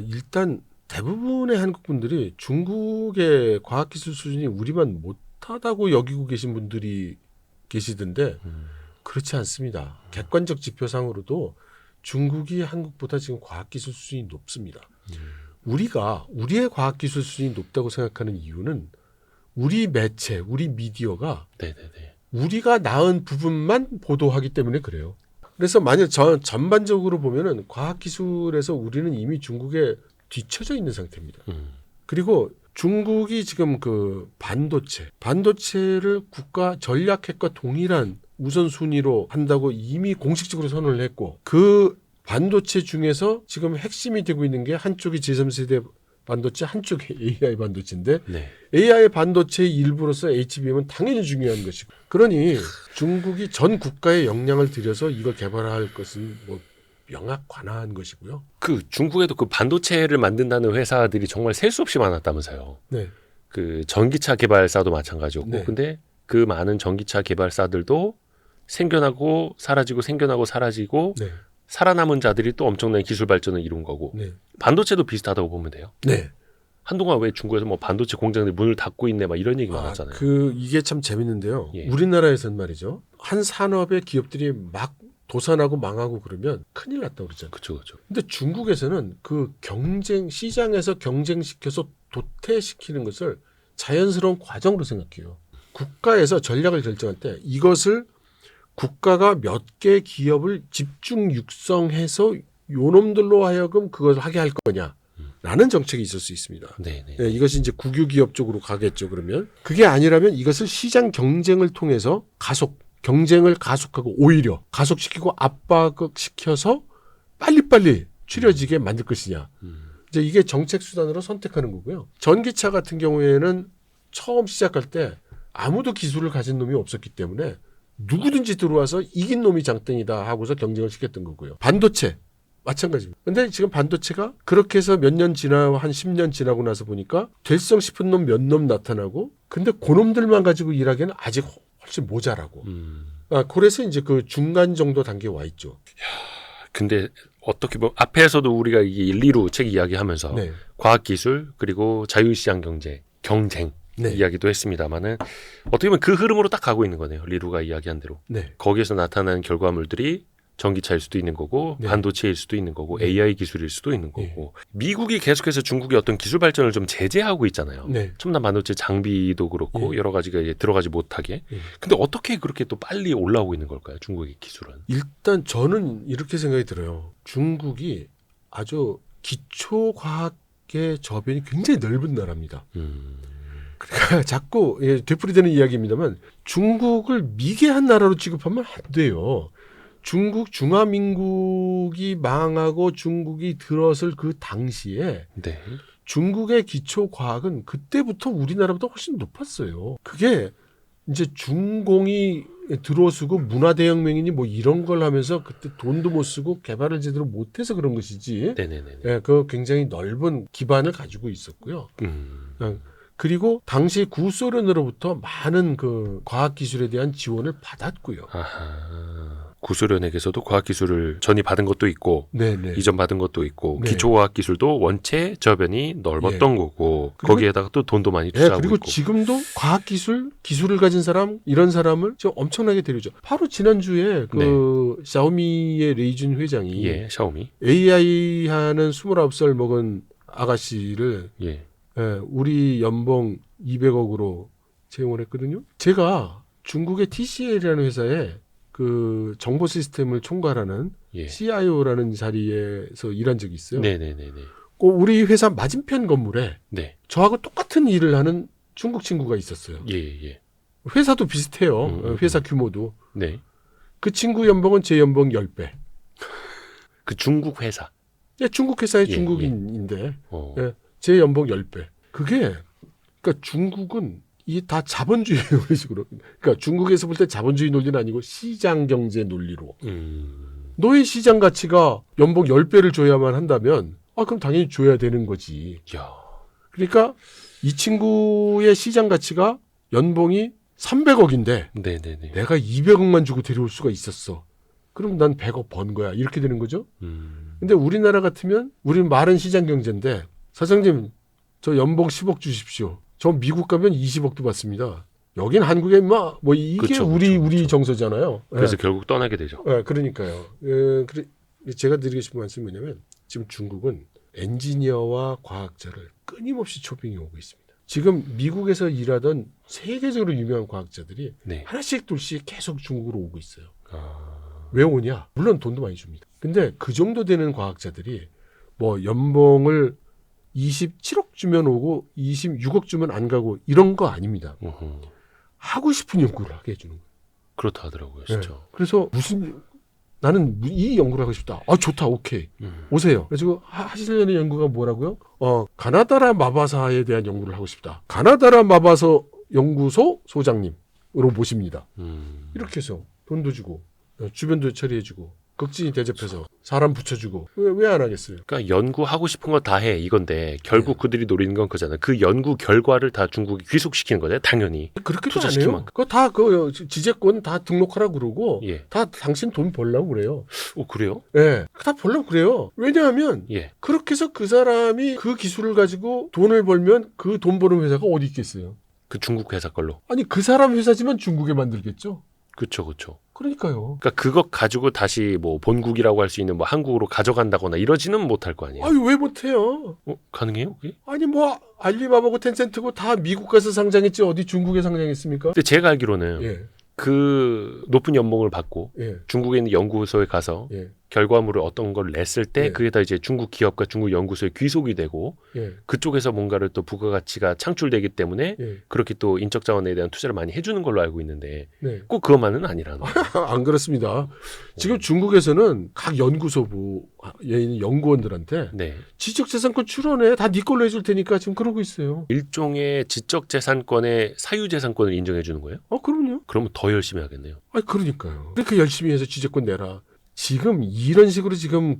일단 대부분의 한국 분들이 중국의 과학기술 수준이 우리만 못하다고 여기고 계신 분들이 계시던데 그렇지 않습니다. 객관적 지표상으로도 중국이 한국보다 지금 과학기술 수준이 높습니다. 우리의 과학기술 수준이 높다고 생각하는 이유는 우리 매체, 우리 미디어가 네네네. 우리가 낳은 부분만 보도하기 때문에 그래요. 그래서 만약 전반적으로 보면은 과학기술에서 우리는 이미 중국에 뒤처져 있는 상태입니다. 그리고 중국이 지금 그 반도체를 국가 전략핵과 동일한 우선순위로 한다고 이미 공식적으로 선언을 했고 그 반도체 중에서 지금 핵심이 되고 있는 게 한쪽이 제3세대 반도체, 한쪽이 AI 반도체인데 네. AI 반도체의 일부로서 HBM은 당연히 중요한 것이고 그러니 중국이 전 국가의 역량을 들여서 이걸 개발할 것은 뭐 명확관화한 것이고요. 그 중국에도 그 반도체를 만든다는 회사들이 정말 셀 수 없이 많았다면서요. 네. 그 전기차 개발사도 마찬가지였고 네. 근데 그 많은 전기차 개발사들도 생겨나고 사라지고 생겨나고 사라지고 네. 살아남은 자들이 또 엄청난 기술 발전을 이룬 거고 네. 반도체도 비슷하다고 보면 돼요. 네. 한동안 왜 중국에서 뭐 반도체 공장들이 문을 닫고 있네 막 이런 얘기 많았잖아요. 이게 참 재밌는데요. 예. 우리나라에서는 말이죠. 한 산업의 기업들이 막 도산하고 망하고 그러면 큰일 났다고 그러잖아요. 그렇죠. 근데 중국에서는 그 시장에서 경쟁시켜서 도태시키는 것을 자연스러운 과정으로 생각해요. 국가에서 전략을 결정할 때 이것을 국가가 몇 개 기업을 집중 육성해서 요놈들로 하여금 그걸 하게 할 거냐라는 정책이 있을 수 있습니다. 네네. 네, 이것이 이제 국유 기업 쪽으로 가겠죠. 그러면 그게 아니라면 이것을 시장 경쟁을 통해서 경쟁을 가속하고 오히려 가속시키고 압박시켜서 빨리빨리 추려지게 만들 것이냐. 이제 이게 정책 수단으로 선택하는 거고요. 전기차 같은 경우에는 처음 시작할 때 아무도 기술을 가진 놈이 없었기 때문에 누구든지 들어와서 이긴 놈이 장땡이다 하고서 경쟁을 시켰던 거고요. 반도체 마찬가지입니다. 근데 지금 반도체가 그렇게 해서 몇 년 한 10년 지나고 나서 보니까 될성 싶은 놈 몇 놈 나타나고 근데 그놈들만 가지고 일하기에는 아직 훨씬 모자라고. 그래서 이제 그 중간 정도 단계에 와 있죠. 근데 어떻게 보면 앞에서도 우리가 이 리루 책 이야기하면서 네. 과학기술 그리고 자유시장 경쟁 네. 이야기도 했습니다만은 어떻게 보면 그 흐름으로 딱 가고 있는 거네요. 리루가 이야기한 대로. 네. 거기에서 나타나는 결과물들이 전기차일 수도 있는 거고 네. 반도체일 수도 있는 거고 네. AI 기술일 수도 있는 거고 미국이 계속해서 중국의 어떤 기술 발전을 좀 제재하고 있잖아요. 네. 첨단 반도체 장비도 그렇고 여러 가지가 이제 들어가지 못하게. 예. 근데 어떻게 그렇게 또 빨리 올라오고 있는 걸까요? 중국의 기술은. 일단 저는 이렇게 생각이 들어요. 중국이 아주 기초과학의 저변이 굉장히 넓은 나라입니다. 그러니까 자꾸 되풀이되는 이야기입니다만 중국을 미개한 나라로 취급하면 안 돼요. 중화민국이 망하고 중국이 들어설 그 당시에 네. 중국의 기초과학은 그때부터 우리나라보다 훨씬 높았어요. 그게 이제 중공이 들어서고 문화대혁명이니 뭐 이런 걸 하면서 그때 돈도 못 쓰고 개발을 제대로 못해서 그런 것이지. 네네네. 예, 그 굉장히 넓은 기반을 가지고 있었고요. 그리고 당시 구소련으로부터 많은 그 과학기술에 대한 지원을 받았고요. 아하. 구소련에게서도 과학기술을 전이받은 것도 있고 네네. 이전 받은 것도 있고 네. 기초과학기술도 원체 저변이 넓었던 거고 그리고- 거기에다가 또 돈도 많이 예, 투자하고 그리고 있고 지금도 기술을 가진 사람, 이런 사람을 지금 엄청나게 데려죠. 바로 지난주에 그 샤오미의 레이준 회장이 예, 샤오미. AI 하는 29살 먹은 아가씨를 우리 연봉 200억으로 채용을 했거든요. 제가 중국의 TCL이라는 회사에 그 정보 시스템을 총괄하는 예. CIO라는 자리에서 일한 적이 있어요. 네네네네. 그 우리 회사 맞은편 건물에 네. 저하고 똑같은 일을 하는 중국 친구가 있었어요. 예, 예. 회사도 비슷해요. 회사 규모도. 네. 그 친구 연봉은 제 연봉 10배. 그 중국 회사. 예, 중국 회사의 예, 중국인인데 어. 예, 제 연봉 10배. 그게 그러니까 중국은 이게 다 자본주의 논리식으로 그러니까 중국에서 볼 때 자본주의 논리는 아니고 시장 경제 논리로 너의 시장 가치가 연봉 10배를 줘야만 한다면 그럼 당연히 줘야 되는 거지. 야. 그러니까 이 친구의 시장 가치가 연봉이 300억인데 네네네. 내가 200억만 주고 데려올 수가 있었어. 그럼 난 100억 번 거야. 이렇게 되는 거죠. 근데 우리나라 같으면 우리는 말은 시장 경제인데 사장님 저 연봉 10억 주십시오. 저 미국 가면 20억도 받습니다. 여긴 한국에 뭐 이게 그쵸, 우리 정서잖아요. 그래서 결국 떠나게 되죠. 그러니까요. 제가 드리고 싶은 말씀이 뭐냐면 지금 중국은 엔지니어와 과학자를 끊임없이 초빙이 오고 있습니다. 지금 미국에서 일하던 세계적으로 유명한 과학자들이 네. 하나씩 둘씩 계속 중국으로 오고 있어요. 아. 왜 오냐? 물론 돈도 많이 줍니다. 근데 그 정도 되는 과학자들이 뭐 연봉을 27억 주면 오고 26억 주면 안 가고 이런 거 아닙니다. 하고 싶은 연구를 하게 해주는 거예요. 그렇다 하더라고요, 진짜. 네. 그래서 나는 이 연구를 하고 싶다. 좋다, 오케이. 오세요. 그래서 하시려는 연구가 뭐라고요? 가나다라 마바사에 대한 연구를 하고 싶다. 가나다라 마바사 연구소 소장님으로 모십니다. 이렇게 해서 돈도 주고 주변도 처리해주고 극진히 대접해서 사람 붙여주고 왜 안 하겠어요? 그러니까 연구하고 싶은 거 다 해 이건데 결국 그들이 노리는 건 그잖아요. 그 연구 결과를 다 중국이 귀속시키는 거잖아요. 당연히. 그렇게도 안 투자시키면. 해요. 그거 다 그 지재권 다 등록하라고 그러고 예. 다 당신 돈 벌라고 그래요. 그래요? 예, 다 벌라고 그래요. 왜냐하면 예. 그렇게 해서 그 사람이 그 기술을 가지고 돈을 벌면 그 돈 버는 회사가 어디 있겠어요? 그 중국 회사 걸로. 아니 그 사람 회사지만 중국에 만들겠죠. 그렇죠. 그러니까요. 그러니까 그거 가지고 다시 뭐 본국이라고 할 수 있는 뭐 한국으로 가져간다거나 이러지는 못할 거 아니에요. 왜 못해요? 가능해요? 그게? 아니 뭐 알리바바고 텐센트고 다 미국 가서 상장했지 어디 중국에 상장했습니까? 근데 제가 알기로는 예, 그 높은 연봉을 받고 예, 중국에 있는 연구소에 가서 예, 결과물을 어떤 걸 냈을 때 예. 그게 다 이제 중국 기업과 중국 연구소에 귀속이 되고 예, 그쪽에서 뭔가를 또 부가가치가 창출되기 때문에 예. 그렇게 또 인적 자원에 대한 투자를 많이 해주는 걸로 알고 있는데 네. 꼭 그것만은 아니라는 거예요. 안 그렇습니다. 지금 중국에서는 각 연구소부 연구원들한테 네. 지적재산권 출원해 다 네 걸로 해줄 테니까 지금 그러고 있어요. 일종의 지적재산권의 사유재산권을 인정해 주는 거예요? 그럼요. 그러면 더 열심히 하겠네요. 그러니까요. 그렇게 열심히 해서 지적권 내라. 지금 이런 식으로 지금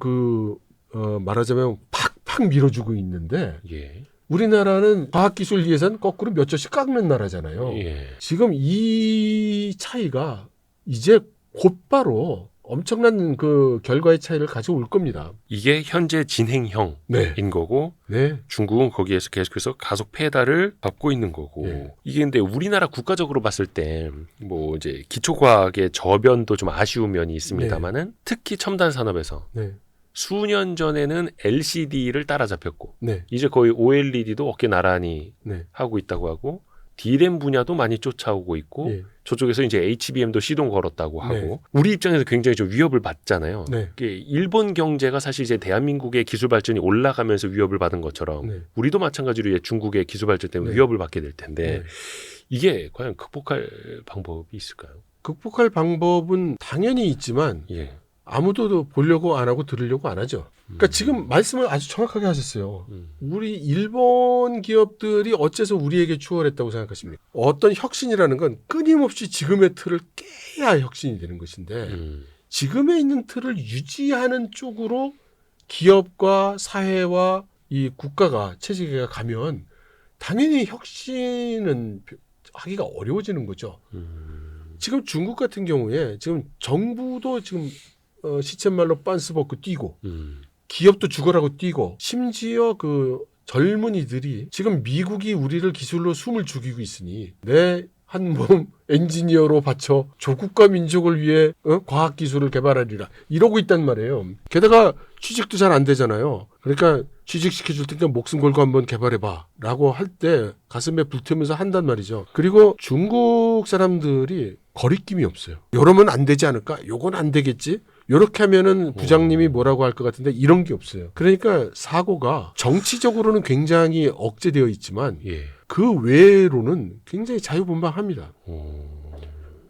말하자면 팍팍 밀어주고 있는데 예. 우리나라는 과학기술 예산 거꾸로 몇 조씩 깎는 나라잖아요. 예. 지금 이 차이가 이제 곧바로 엄청난 그 결과의 차이를 가져올 겁니다. 이게 현재 진행형인 네. 거고 네. 중국은 거기에서 계속해서 가속 페달을 밟고 있는 거고 예. 이게 근데 우리나라 국가적으로 봤을 때 뭐 이제 기초과학의 저변도 좀 아쉬운 면이 있습니다만은 특히 첨단 산업에서 네. 수년 전에는 LCD를 따라잡혔고 네. 이제 거의 OLED도 어깨 나란히 네. 하고 있다고 하고 D램 분야도 많이 쫓아오고 있고 예. 저쪽에서 이제 HBM도 시동 걸었다고 하고 네. 우리 입장에서 굉장히 좀 위협을 받잖아요. 네. 이게 일본 경제가 사실 이제 대한민국의 기술 발전이 올라가면서 위협을 받은 것처럼 네. 우리도 마찬가지로 이제 중국의 기술 발전 때문에 네. 위협을 받게 될 텐데 네. 이게 과연 극복할 방법이 있을까요? 극복할 방법은 당연히 있지만 예. 아무도 보려고 안 하고 들으려고 안 하죠. 그러니까 지금 말씀을 아주 정확하게 하셨어요. 우리 일본 기업들이 어째서 우리에게 추월했다고 생각하십니까? 어떤 혁신이라는 건 끊임없이 지금의 틀을 깨야 혁신이 되는 것인데 지금에 있는 틀을 유지하는 쪽으로 기업과 사회와 이 국가가 체제가 가면 당연히 혁신은 하기가 어려워지는 거죠. 지금 중국 같은 경우에 지금 정부도 지금 시쳇말로 빤스 벗고 뛰고 기업도 죽어라고 뛰고 심지어 그 젊은이들이 지금 미국이 우리를 기술로 숨을 죽이고 있으니 내 한 몸 엔지니어로 바쳐 조국과 민족을 위해 과학기술을 개발하리라 이러고 있단 말이에요. 게다가 취직도 잘 안 되잖아요. 그러니까 취직시켜줄 테니까 목숨 걸고 한번 개발해봐라고 할 때 가슴에 불태우면서 한단 말이죠. 그리고 중국 사람들이 거리낌이 없어요. 이러면 안 되지 않을까? 요건 안 되겠지? 요렇게 하면은 부장님이 뭐라고 할 것 같은데 이런 게 없어요. 그러니까 사고가 정치적으로는 굉장히 억제되어 있지만 예. 그 외로는 굉장히 자유분방합니다.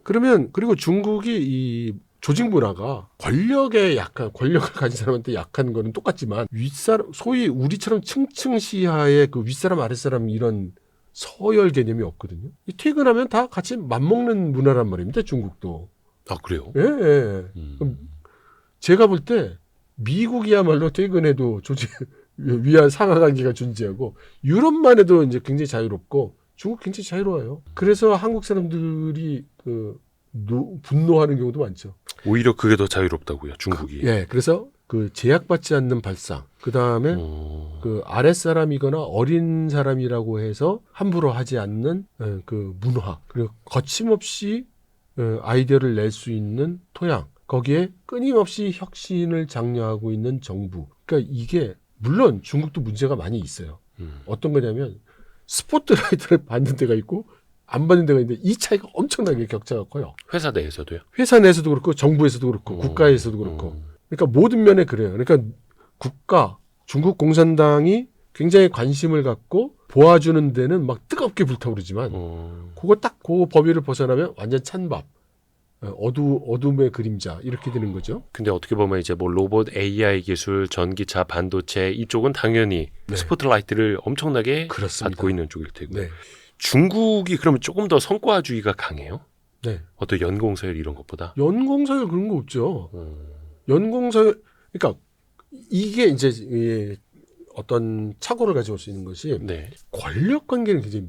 그러면 그리고 중국이 이 조직 문화가 권력에 약한 권력을 가진 사람한테 약한 거는 똑같지만 윗사람 소위 우리처럼 층층시하의 그 윗사람 아랫사람 이런 서열 개념이 없거든요. 이 퇴근하면 다 같이 맞먹는 문화란 말입니다. 중국도. 아 그래요? 예. 예. 제가 볼 때 미국이야말로 퇴근해도 조직 위안 상하 관계가 존재하고 유럽만 해도 이제 굉장히 자유롭고 중국 굉장히 자유로워요. 그래서 한국 사람들이 분노하는 경우도 많죠. 오히려 그게 더 자유롭다고요, 중국이. 예, 그래서 그 제약받지 않는 발상, 그 다음에 그 아랫사람이거나 어린 사람이라고 해서 함부로 하지 않는 그 문화, 그리고 거침없이 아이디어를 낼 수 있는 토양, 거기에 끊임없이 혁신을 장려하고 있는 정부. 그러니까 이게 물론 중국도 문제가 많이 있어요. 어떤 거냐면 스포트라이트를 받는 데가 있고 안 받는 데가 있는데 이 차이가 엄청나게 격차가 커요. 회사 내에서도요? 회사 내에서도 그렇고 정부에서도 그렇고 국가에서도 그렇고. 그러니까 모든 면에 그래요. 그러니까 중국 공산당이 굉장히 관심을 갖고 보아주는 데는 막 뜨겁게 불타오르지만 그거 딱 그 범위를 벗어나면 완전 찬밥. 어둠의 그림자 이렇게 되는 거죠. 근데 어떻게 보면 이제 뭐 로봇, AI 기술, 전기차, 반도체 이쪽은 당연히 네. 스포트라이트를 엄청나게 그렇습니다. 받고 있는 쪽일 테고요. 네. 중국이 그러면 조금 더 성과주의가 강해요? 네. 어떤 연공서열 이런 것보다? 연공서열 그런 거 없죠. 연공서열 그러니까 이게 이제 어떤 착오를 가져올 수 있는 것이 네. 권력 관계는 굉장히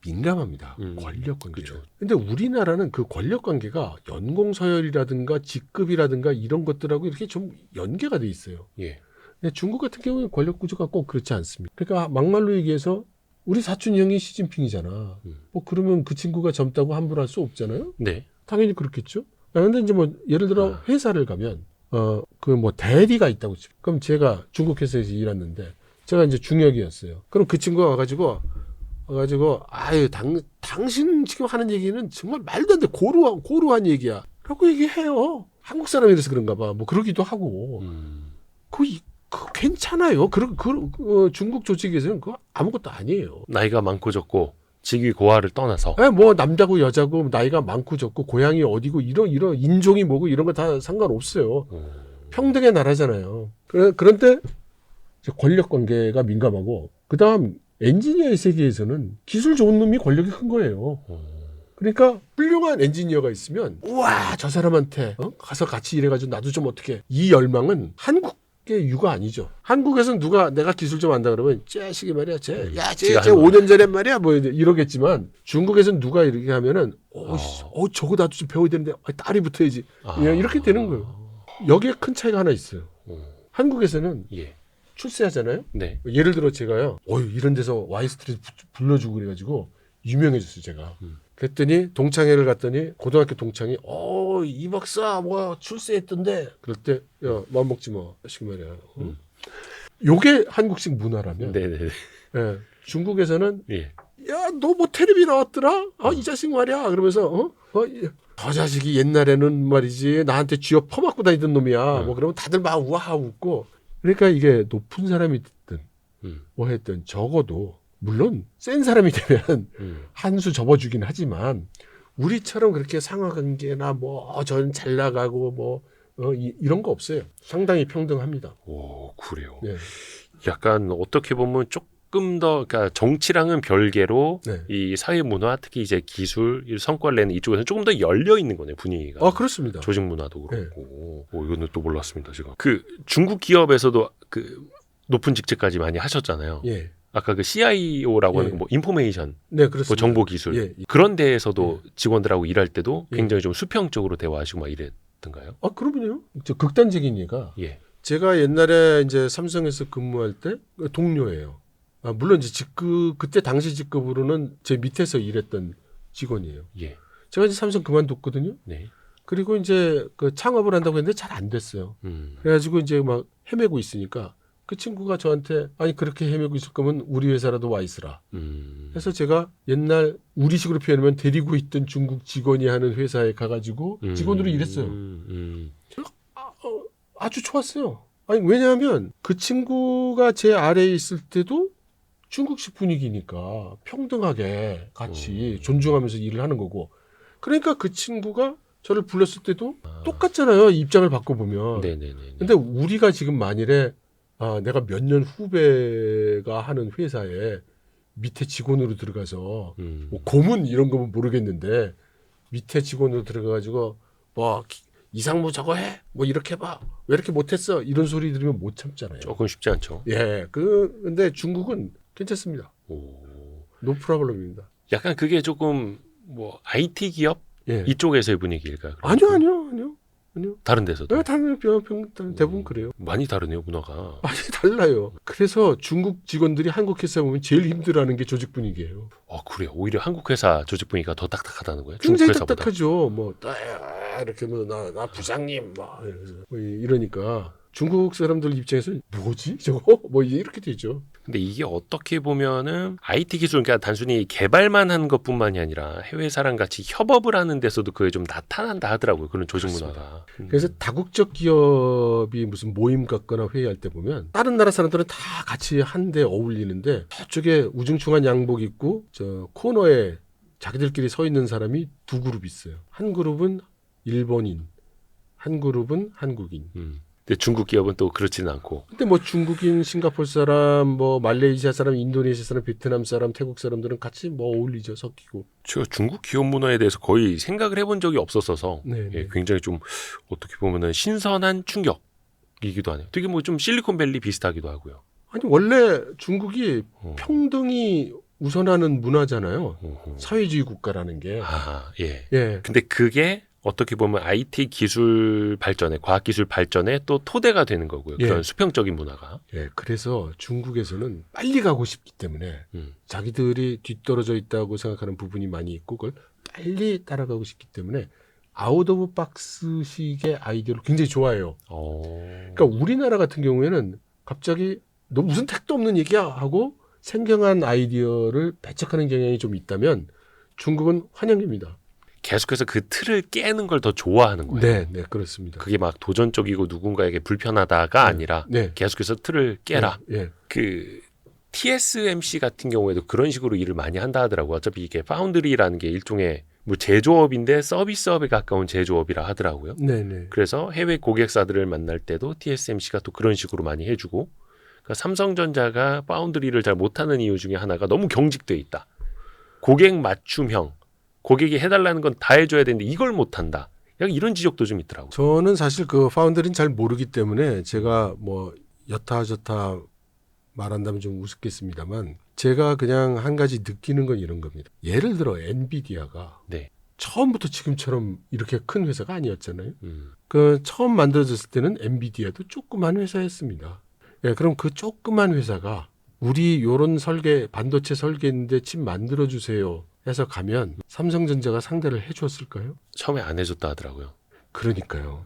민감합니다. 권력 관계. 그렇죠. 근데 우리나라는 그 권력 관계가 연공서열이라든가 직급이라든가 이런 것들하고 이렇게 좀 연계가 돼 있어요. 예. 근데 중국 같은 경우는 권력 구조가 꼭 그렇지 않습니다. 그러니까 막말로 얘기해서 우리 사촌 형이 시진핑이잖아. 뭐 그러면 그 친구가 젊다고 함부로 할 수 없잖아요. 네. 당연히 그렇겠죠. 근데 이제 뭐 예를 들어 회사를 가면 그 뭐 대리가 있다고 치. 그럼 제가 중국 회사에서 일했는데 제가 이제 중역이었어요. 그럼 그 친구가 와가지고 아유 당신 지금 하는 얘기는 정말 말도 안 돼 고루한 얘기야. 라고 얘기해요. 한국 사람이라서 그런가 봐. 뭐 그러기도 하고. 그 괜찮아요. 중국 조직에서는 그거 아무것도 아니에요. 나이가 많고 적고 직위 고하를 떠나서. 뭐 남자고 여자고 나이가 많고 적고 고향이 어디고 이런 인종이 뭐고 이런 거 다 상관없어요. 평등의 나라잖아요. 그런데 권력 관계가 민감하고 그다음 엔지니어의 세계에서는 기술 좋은 놈이 권력이 큰 거예요. 그러니까 훌륭한 엔지니어가 있으면 우와 저 사람한테 가서 같이 일해가지고 나도 좀 어떻게 이 열망은 한국의 유가 아니죠. 한국에서는 누가 내가 기술 좀 안다 그러면 자식이 말이야 쟤 5년 전에 말이야 뭐 이러겠지만 중국에서는 누가 이렇게 하면은 저거 나도 좀 배워야 되는데 딸이 붙어야지 이렇게 되는 거예요. 여기에 큰 차이가 하나 있어요. 한국에서는 예. 출세하잖아요. 네. 예를 들어 제가요. 이런 데서 와이스트리트 불러주고 그래가지고 유명해졌어요 제가. 그랬더니 동창회를 갔더니 고등학교 동창이 이 박사 뭐 출세했던데 그럴 때 야 마음 먹지 마. 자식 말이야. 요게 한국식 문화라면 네네네. 예, 중국에서는 예. 야 너 뭐 텔레비 나왔더라? 이 자식 말이야. 그러면서 저 자식이 옛날에는 말이지 나한테 쥐어 퍼맞고 다니던 놈이야. 뭐 그러면 다들 막 우아하 웃고. 그러니까 이게 높은 사람이 됐든 뭐 했든 적어도 물론 센 사람이 되면 한 수 접어주긴 하지만 우리처럼 그렇게 상하관계나 뭐 저는 잘 나가고 뭐 이런 거 없어요. 상당히 평등합니다. 오 그래요. 네. 약간 어떻게 보면 조금 더 그러니까 정치랑은 별개로 네. 이 사회 문화 특히 이제 기술 성과를 내는 이쪽에서는 조금 더 열려 있는 거네 분위기가. 그렇습니다. 조직 문화도 그렇고. 이거는 또 몰랐습니다 지금. 그 중국 기업에서도 그 높은 직책까지 많이 하셨잖아요. 예. 아까 그 CIO라고 하는 뭐 인포메이션, 네, 그렇습니다. 뭐 정보 기술 예. 그런 데에서도 직원들하고 일할 때도 굉장히 좀 수평적으로 대화하시고 막 이랬던가요? 그러면요. 저 극단적인 예가 예. 제가 옛날에 이제 삼성에서 근무할 때 동료예요. 물론 이제 그때 당시 직급으로는 제 밑에서 일했던 직원이에요. 예. 제가 이제 삼성 그만뒀거든요. 네. 그리고 이제 그 창업을 한다고 했는데 잘 안 됐어요. 그래가지고 이제 막 헤매고 있으니까 그 친구가 저한테 아니 그렇게 헤매고 있을 거면 우리 회사라도 와 있으라. 그래서 제가 옛날 우리식으로 표현하면 데리고 있던 중국 직원이 하는 회사에 가가지고 직원으로 일했어요. 아주 좋았어요. 아니 왜냐하면 그 친구가 제 아래에 있을 때도 중국식 분위기니까 평등하게 같이 존중하면서 일을 하는 거고 그러니까 그 친구가 저를 불렀을 때도 똑같잖아요. 입장을 바꿔보면. 네네네. 근데 우리가 지금 만일에 내가 몇 년 후배가 하는 회사에 밑에 직원으로 들어가서 뭐 고문 이런 거면 모르겠는데 밑에 직원으로 들어가가지고 뭐 이상무 저거 해? 뭐 이렇게 해봐. 왜 이렇게 못했어? 이런 소리 들으면 못 참잖아요. 조금 쉽지 않죠. 예, 근데 중국은 괜찮습니다. 오. 노 프로블럼입니다. 약간 그게 조금 뭐 IT 기업 예. 이쪽에서의 분위기일까? 아니요. 다른 데서도 네, 다른 대부분 그래요. 많이 다르네요 문화가. 많이 달라요. 그래서 중국 직원들이 한국 회사에 오면 제일 힘들어하는 게 조직 분위기예요. 그래요. 오히려 한국 회사 조직 분위기가 더 딱딱하다는 거예요. 중국 굉장히 회사보다. 딱딱하죠. 뭐 이렇게 나 부장님 뭐 이러니까 중국 사람들 입장에서는 뭐지 저거 뭐 이렇게 되죠. 근데 이게 어떻게 보면은 IT 기술 그러니까 단순히 개발만 한 것뿐만이 아니라 해외사랑 같이 협업을 하는 데서도 그게 좀 나타난다 하더라고요. 그런 조직 문화가. 그래서 다국적 기업이 무슨 모임 갖거나 회의할 때 보면 다른 나라 사람들은 다 같이 한데 어울리는데 저쪽에 우중충한 양복 입고 저 코너에 자기들끼리 서 있는 사람이 두 그룹 있어요. 한 그룹은 일본인, 한 그룹은 한국인. 근데 중국 기업은 또 그렇지는 않고. 근데 뭐 중국인, 싱가포르 사람, 뭐 말레이시아 사람, 인도네시아 사람, 베트남 사람, 태국 사람들은 같이 뭐 어울리죠, 섞이고. 제가 중국 기업 문화에 대해서 거의 생각을 해본 적이 없었어서 네. 굉장히 좀 어떻게 보면은 신선한 충격이기도 하네요. 되게 뭐 좀 실리콘밸리 비슷하기도 하고요. 아니 원래 중국이 평등이 우선하는 문화잖아요. 사회주의 국가라는 게. 예. 예. 근데 그게 어떻게 보면 IT 기술 발전에, 과학 기술 발전에 또 토대가 되는 거고요. 예. 그런 수평적인 문화가. 예. 그래서 중국에서는 빨리 가고 싶기 때문에 자기들이 뒤떨어져 있다고 생각하는 부분이 많이 있고 그걸 빨리 따라가고 싶기 때문에 아웃 오브 박스식의 아이디어를 굉장히 좋아해요. 그러니까 우리나라 같은 경우에는 갑자기 너 무슨 택도 없는 얘기야 하고 생경한 아이디어를 배척하는 경향이 좀 있다면 중국은 환영입니다. 계속해서 그 틀을 깨는 걸 더 좋아하는 거예요. 네, 그렇습니다. 그게 막 도전적이고 누군가에게 불편하다가 아니라 네. 계속해서 틀을 깨라. 예. 그 TSMC 같은 경우에도 그런 식으로 일을 많이 한다 하더라고요. 어차피 이게 파운드리라는 게 일종의 뭐 제조업인데 서비스업에 가까운 제조업이라 하더라고요. 네. 그래서 해외 고객사들을 만날 때도 TSMC가 또 그런 식으로 많이 해주고 그러니까 삼성전자가 파운드리를 잘 못하는 이유 중에 하나가 너무 경직돼 있다. 고객 맞춤형. 고객이 해달라는 건 다 해줘야 되는데 이걸 못한다. 약간 이런 지적도 좀 있더라고요. 저는 사실 그 파운드리는 잘 모르기 때문에 제가 뭐 여타저타 말한다면 좀 우습겠습니다만 제가 그냥 한 가지 느끼는 건 이런 겁니다. 예를 들어 엔비디아가 네. 처음부터 지금처럼 이렇게 큰 회사가 아니었잖아요. 그 처음 만들어졌을 때는 엔비디아도 조그만 회사였습니다. 예, 그럼 그 조그만 회사가 우리 요런 설계 반도체 설계인데 칩 만들어 주세요 해서 가면 삼성전자가 상대를 해주었을까요? 처음에 안 해줬다 하더라고요. 그러니까요.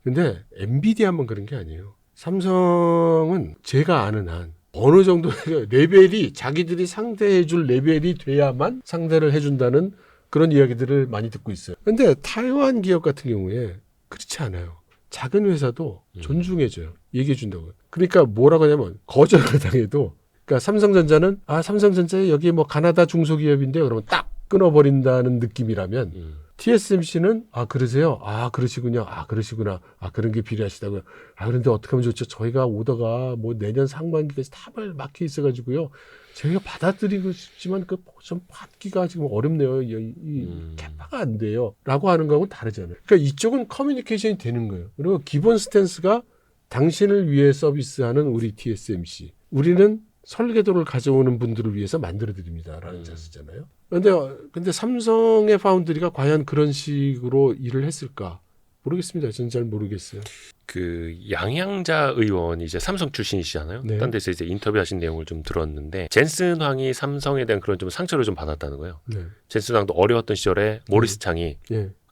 근데 엔비디아만 그런 게 아니에요. 삼성은 제가 아는 한 어느 정도 레벨이 자기들이 상대해줄 레벨이 돼야만 상대를 해준다는 그런 이야기들을 많이 듣고 있어요. 근데 타이완 기업 같은 경우에 그렇지 않아요. 작은 회사도 존중해줘요. 얘기해준다고요. 그러니까 뭐라고 하냐면 거절을 당해도 그러니까 삼성전자는 삼성전자에 여기 뭐 가나다 중소기업인데 그러면 딱 끊어버린다는 느낌이라면 TSMC는 그러세요? 그러시군요. 그러시구나. 그런 게 필요하시다고요. 그런데 어떻게 하면 좋죠? 저희가 오더가 뭐 내년 상반기까지 다 막혀 있어가지고요. 저희가 받아들이고 싶지만 그 좀 받기가 지금 어렵네요. 이 캐파가 안 돼요. 라고 하는 거하고는 다르잖아요. 그러니까 이쪽은 커뮤니케이션이 되는 거예요. 그리고 기본 스탠스가 당신을 위해 서비스하는 우리 TSMC. 우리는 설계도를 가져오는 분들을 위해서 만들어드립니다라는 자세잖아요. 근데 삼성의 파운드리가 과연 그런 식으로 일을 했을까? 모르겠습니다. 저는 잘 모르겠어요. 그 양양자 의원이 이제 삼성 출신이시잖아요. 네. 딴 데서 이제 인터뷰하신 내용을 좀 들었는데 젠슨 황이 삼성에 대한 그런 좀 상처를 좀 받았다는 거예요. 네. 젠슨 황도 어려웠던 시절에 모리스 창이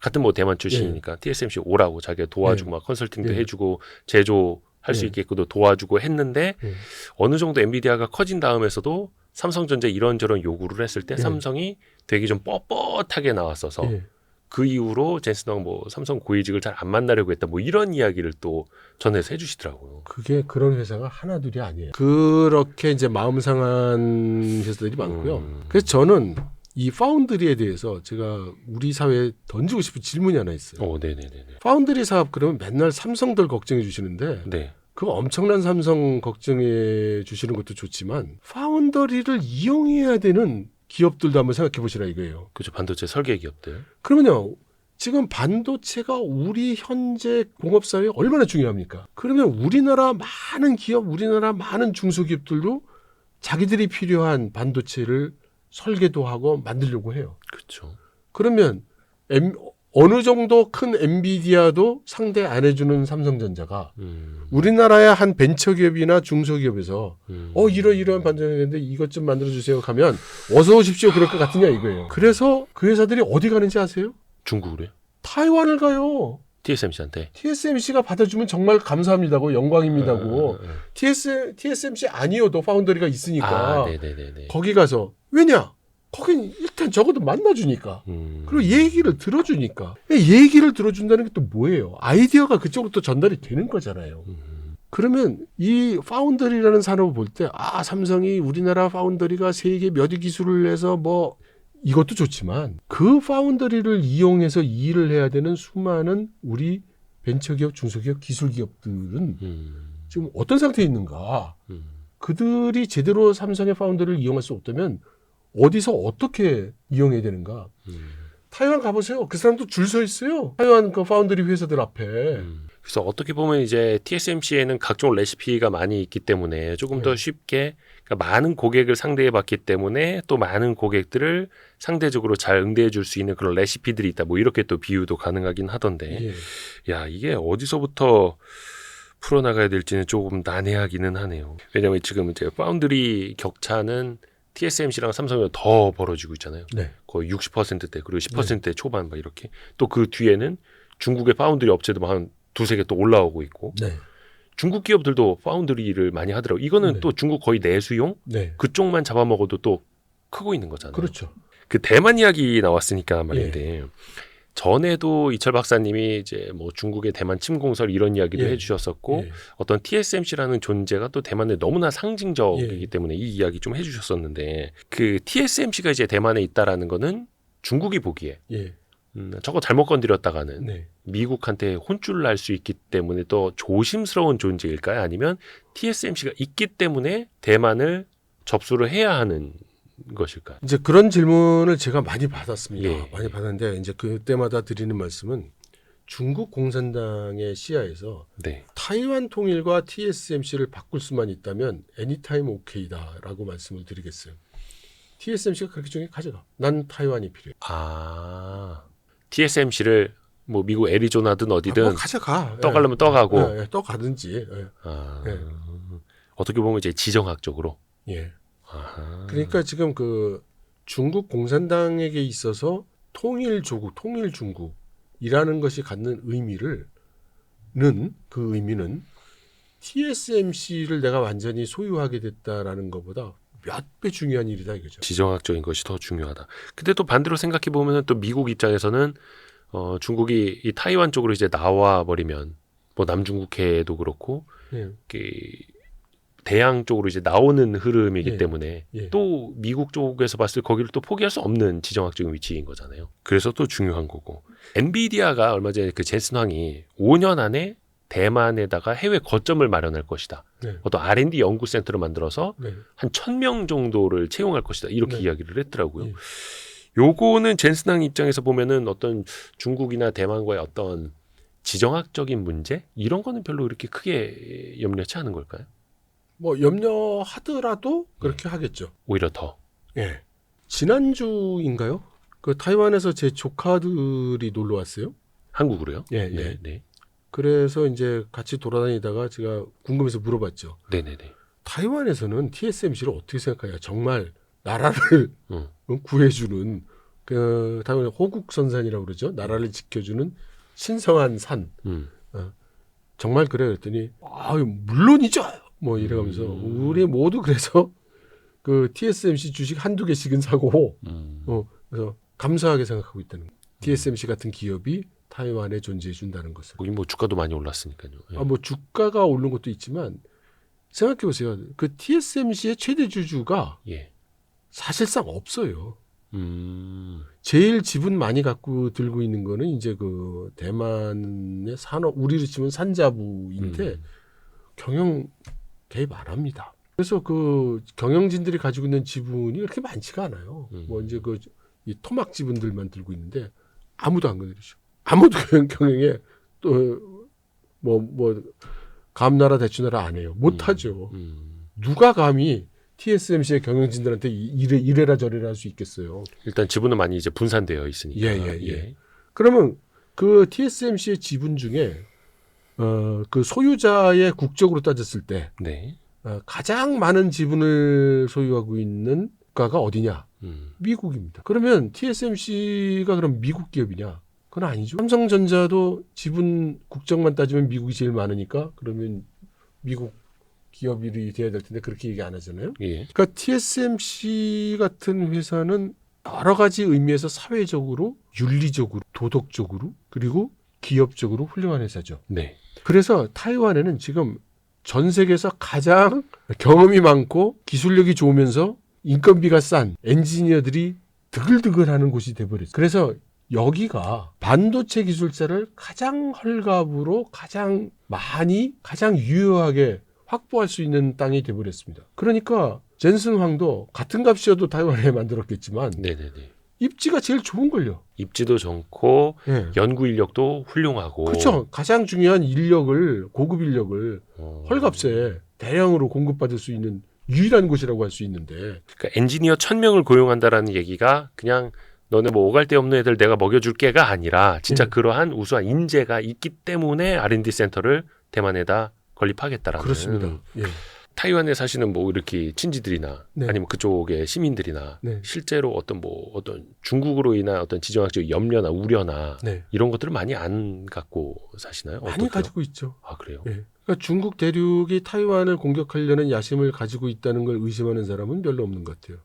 같은 뭐 대만 출신이니까 TSMC 오라고 자기가 도와주고 막 컨설팅도 해주고 제조할 할 수 예. 있게끔도 도와주고 했는데 예. 어느 정도 엔비디아가 커진 다음에서도 삼성전자 이런저런 요구를 했을 때 예. 삼성이 되게 좀 뻣뻣하게 나왔어서 예. 그 이후로 젠슨왕 뭐 삼성 고위직을 잘 안 만나려고 했다 뭐 이런 이야기를 또 전해서 해주시더라고요. 그게 그런 회사가 하나둘이 아니에요. 그렇게 이제 마음 상한 회사들이 많고요. 그래서 저는 이 파운드리에 대해서 제가 우리 사회에 던지고 싶은 질문이 하나 있어요. 네네네네. 파운드리 사업 그러면 맨날 삼성들 걱정해 주시는데 네. 그 엄청난 삼성 걱정해 주시는 것도 좋지만 파운더리를 이용해야 되는 기업들도 한번 생각해 보시라 이거예요. 그죠. 반도체 설계 기업들. 그러면요. 지금 반도체가 우리 현재 공업사회에 얼마나 중요합니까? 그러면 우리나라 많은 기업, 우리나라 많은 중소기업들도 자기들이 필요한 반도체를 설계도 하고 만들려고 해요. 그렇죠. 그러면 어느 정도 큰 엔비디아도 상대 안 해주는 삼성전자가 우리나라의 한 벤처기업이나 중소기업에서 이러이러한 반도체인데 이것 좀 만들어주세요 가면 어서 오십시오 그럴 것 같으냐 이거예요. 그래서 그 회사들이 어디 가는지 아세요? 중국으로요? 타이완을 가요. TSMC한테. TSMC가 받아주면 정말 감사합니다고 영광입니다고. 아. TSMC 아니어도 파운더리가 있으니까 네네네네. 거기 가서 왜냐? 거긴 일단 적어도 만나주니까. 그리고 얘기를 들어주니까. 얘기를 들어준다는 게 또 뭐예요? 아이디어가 그쪽으로 또 전달이 되는 거잖아요. 그러면 이 파운더리라는 산업을 볼 때 삼성이 우리나라 파운더리가 세계 몇 위 기술을 해서 뭐 이것도 좋지만 그 파운더리를 이용해서 일을 해야 되는 수많은 우리 벤처기업, 중소기업, 기술기업들은 지금 어떤 상태에 있는가? 그들이 제대로 삼성의 파운더리를 이용할 수 없다면 어디서 어떻게 이용해야 되는가? 타이완 가보세요. 그 사람도 줄 서 있어요. 타이완 그 파운더리 회사들 앞에. 그래서 어떻게 보면 이제 TSMC에는 각종 레시피가 많이 있기 때문에 조금 더 쉽게 그러니까 많은 고객을 상대해 봤기 때문에 또 많은 고객들을 상대적으로 잘 응대해 줄 수 있는 그런 레시피들이 있다. 뭐 이렇게 또 비유도 가능하긴 하던데. 야, 이게 어디서부터 풀어나가야 될지는 조금 난해하기는 하네요. 왜냐하면 지금 이제 파운드리 격차는 TSMC랑 삼성이 더 벌어지고 있잖아요. 네. 거의 60%대 그리고 10%대 초반 막 이렇게. 또 그 뒤에는 중국의 파운드리 업체도 한 두세 개 또 올라오고 있고. 네. 중국 기업들도 파운드리를 많이 하더라고요. 이거는 네. 또 중국 거의 내수용 네. 그쪽만 잡아먹어도 또 크고 있는 거잖아요. 그렇죠. 그 대만 이야기 나왔으니까 말인데 전에도 이철 박사님이 이제 뭐 중국의 대만 침공설 이런 이야기도 해주셨었고 어떤 TSMC라는 존재가 또 대만에 너무나 상징적이기 때문에 이 이야기 좀 해주셨었는데 그 TSMC가 이제 대만에 있다라는 거는 중국이 보기에 저거 잘못 건드렸다가는 미국한테 혼쭐 날 수 있기 때문에 또 조심스러운 존재일까요? 아니면 TSMC가 있기 때문에 대만을 접수를 해야 하는 것일까요? 이제 그런 질문을 제가 많이 받았습니다. 예. 많이 받았는데 이제 그때마다 드리는 말씀은 중국 공산당의 시야에서 네. 타이완 통일과 TSMC를 바꿀 수만 있다면 애니타임 오케이다라고 말씀을 드리겠어요. TSMC가 그렇게 중에 가져가. 난 타이완이 필요해. TSMC를 뭐 미국 애리조나든 어디든 뭐 가져가. 떠가려면 떠가고. 떠가든지. 어떻게 보면 이제 지정학적으로. 예. 그러니까 지금 그 중국 공산당에게 있어서 통일 조국, 통일 중국이라는 것이 갖는 의미는 그 의미는 TSMC를 내가 완전히 소유하게 됐다라는 것보다 몇 배 중요한 일이다 이거죠. 지정학적인 것이 더 중요하다. 근데 또 반대로 생각해 보면은 또 미국 입장에서는 중국이 이 타이완 쪽으로 이제 나와 버리면 뭐 남중국해도 그렇고 대양 쪽으로 이제 나오는 흐름이기 때문에 또 미국 쪽에서 봤을 때 거기를 또 포기할 수 없는 지정학적인 위치인 거잖아요. 그래서 또 중요한 거고. 엔비디아가 얼마 전에 그 젠슨 황이 5년 안에 대만에다가 해외 거점을 마련할 것이다. 어떤 R&D 연구센터를 만들어서 한 1,000명 정도를 채용할 것이다. 이렇게 이야기를 했더라고요. 요거는 젠슨 황 입장에서 보면은 어떤 중국이나 대만과의 어떤 지정학적인 문제 이런 거는 별로 이렇게 크게 염려치 않은 걸까요? 뭐 염려하더라도 그렇게 하겠죠. 오히려 더. 예. 지난주인가요? 그 타이완에서 제 조카들이 놀러 왔어요. 한국으로요? 예. 네. 그래서 이제 같이 돌아다니다가 제가 궁금해서 물어봤죠. 네네네. 타이완에서는 TSMC를 어떻게 생각하냐? 정말 나라를 구해주는 그 타이완의 호국선산이라고 그러죠. 나라를 지켜주는 신성한 산. 정말 그래 그랬더니 물론이죠. 뭐 이래가면서 우리 모두 그래서 그 TSMC 주식 한두 개씩은 사고 그래서 감사하게 생각하고 있다는 거예요. TSMC 같은 기업이 타이완에 존재해 준다는 것을. 거기 뭐 주가도 많이 올랐으니까요. 예. 뭐 주가가 오른 것도 있지만 생각해 보세요. 그 TSMC의 최대 주주가 예. 사실상 없어요. 음. 제일 지분 많이 갖고 들고 있는 거는 이제 그 대만의 산업, 우리로 치면 산자부인데 경영 개입 안 합니다. 그래서 그 경영진들이 가지고 있는 지분이 그렇게 많지가 않아요. 뭐 이제 그 이 토막 지분들만 들고 있는데 아무도 안 건드리죠. 아무도 경영에 또 뭐 감나라 대추나라 안 해요. 못 하죠. 누가 감히 TSMC의 경영진들한테 이래라 저래라 할 수 있겠어요. 일단 지분은 많이 이제 분산되어 있으니까. 예. 그러면 그 TSMC의 지분 중에 그 소유자의 국적으로 따졌을 때 네. 가장 많은 지분을 소유하고 있는 국가가 어디냐? 미국입니다. 그러면 TSMC가 그럼 미국 기업이냐? 그건 아니죠. 삼성전자도 지분 국적만 따지면 미국이 제일 많으니까 그러면 미국 기업이 돼야 될 텐데 그렇게 얘기 안 하잖아요. 예. 그러니까 TSMC 같은 회사는 여러 가지 의미에서 사회적으로, 윤리적으로, 도덕적으로 그리고 기업적으로 훌륭한 회사죠. 네. 그래서 타이완에는 지금 전 세계에서 가장 경험이 많고 기술력이 좋으면서 인건비가 싼 엔지니어들이 드글드글하는 곳이 돼버렸어요. 그래서 여기가 반도체 기술자를 가장 헐갑으로 가장 많이 가장 유효하게 확보할 수 있는 땅이 돼버렸습니다. 그러니까 젠슨 황도 같은 값이어도 타이완에 만들었겠지만 네네네. 입지가 제일 좋은 걸요. 입지도 좋고 예. 연구 인력도 훌륭하고. 그렇죠. 가장 중요한 인력을 고급 인력을 어. 헐값에 대량으로 공급받을 수 있는 유일한 곳이라고 할 수 있는데 그러니까 엔지니어 1000명을 고용한다라는 얘기가 그냥 너네 뭐 오갈 데 없는 애들 내가 먹여줄게가 아니라 진짜 그러한 우수한 인재가 있기 때문에 R&D 센터를 대만에다 건립하겠다라는. 그렇습니다. 예. 타이완에 사시는 뭐 이렇게 친지들이나 네. 아니면 그쪽의 시민들이나 네. 실제로 어떤 중국으로 인한 어떤 지정학적 염려나 우려나 네. 이런 것들을 많이 안 갖고 사시나요? 많이 어떻게요? 가지고 있죠. 아 그래요? 예. 그러니까 중국 대륙이 타이완을 공격하려는 야심을 가지고 있다는 걸 의심하는 사람은 별로 없는 것 같아요.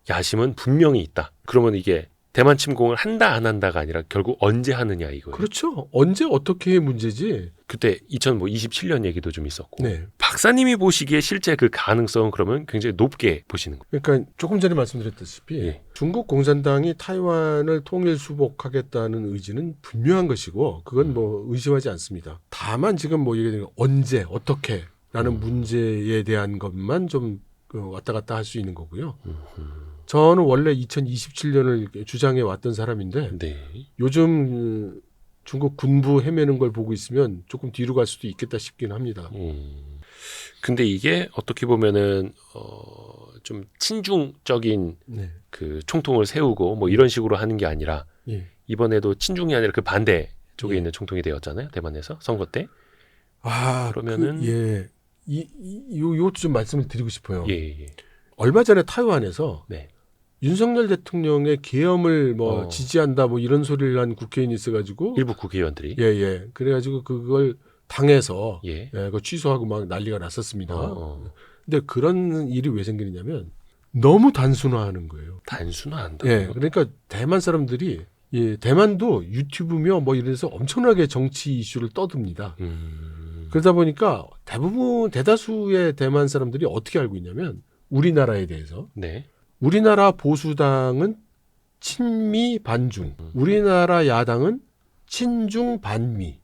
야심은 분명히 있다. 그러면 이게 대만 침공을 한다 안 한다가 아니라 결국 언제 하느냐 이거예요. 그렇죠. 언제 어떻게 문제지. 그때 2027년 얘기도 좀 있었고. 네. 박사님이 보시기에 실제 그 가능성은 그러면 굉장히 높게 보시는 거예요. 그러니까 조금 전에 말씀드렸다시피 예. 중국 공산당이 타이완을 통일 수복하겠다는 의지는 분명한 것이고 그건 뭐 의심하지 않습니다. 다만 지금 뭐 얘기하는 언제 어떻게라는 문제에 대한 것만 좀 왔다 갔다 할 수 있는 거고요. 저는 원래 2027년을 주장해 왔던 사람인데 네. 요즘 중국 군부 헤매는 걸 보고 있으면 조금 뒤로 갈 수도 있겠다 싶긴 합니다. 근데 이게 어떻게 보면은 좀 친중적인 네. 그 총통을 세우고 뭐 이런 식으로 하는 게 아니라 예. 이번에도 친중이 아니라 그 반대 쪽에 예. 있는 총통이 되었잖아요. 대만에서 선거 때. 그러면은 이것도 좀 말씀을 드리고 싶어요. 예. 얼마 전에 타이완에서 네. 윤석열 대통령의 계엄을 뭐 지지한다 뭐 이런 소리를 한 국회의원이 있어가지고 일부 국회의원들이 예. 그래가지고 그걸 당해서 예. 그거 취소하고 막 난리가 났었습니다. 근데 그런 일이 왜 생기느냐면 너무 단순화하는 거예요. 단순화한다. 예. 그러니까 대만 사람들이 대만도 유튜브며 뭐 이래서 엄청나게 정치 이슈를 떠듭니다. 그러다 보니까 대다수의 대만 사람들이 어떻게 알고 있냐면 우리나라에 대해서 네. 우리나라 보수당은 친미 반중, 우리나라 야당은 친중 반미.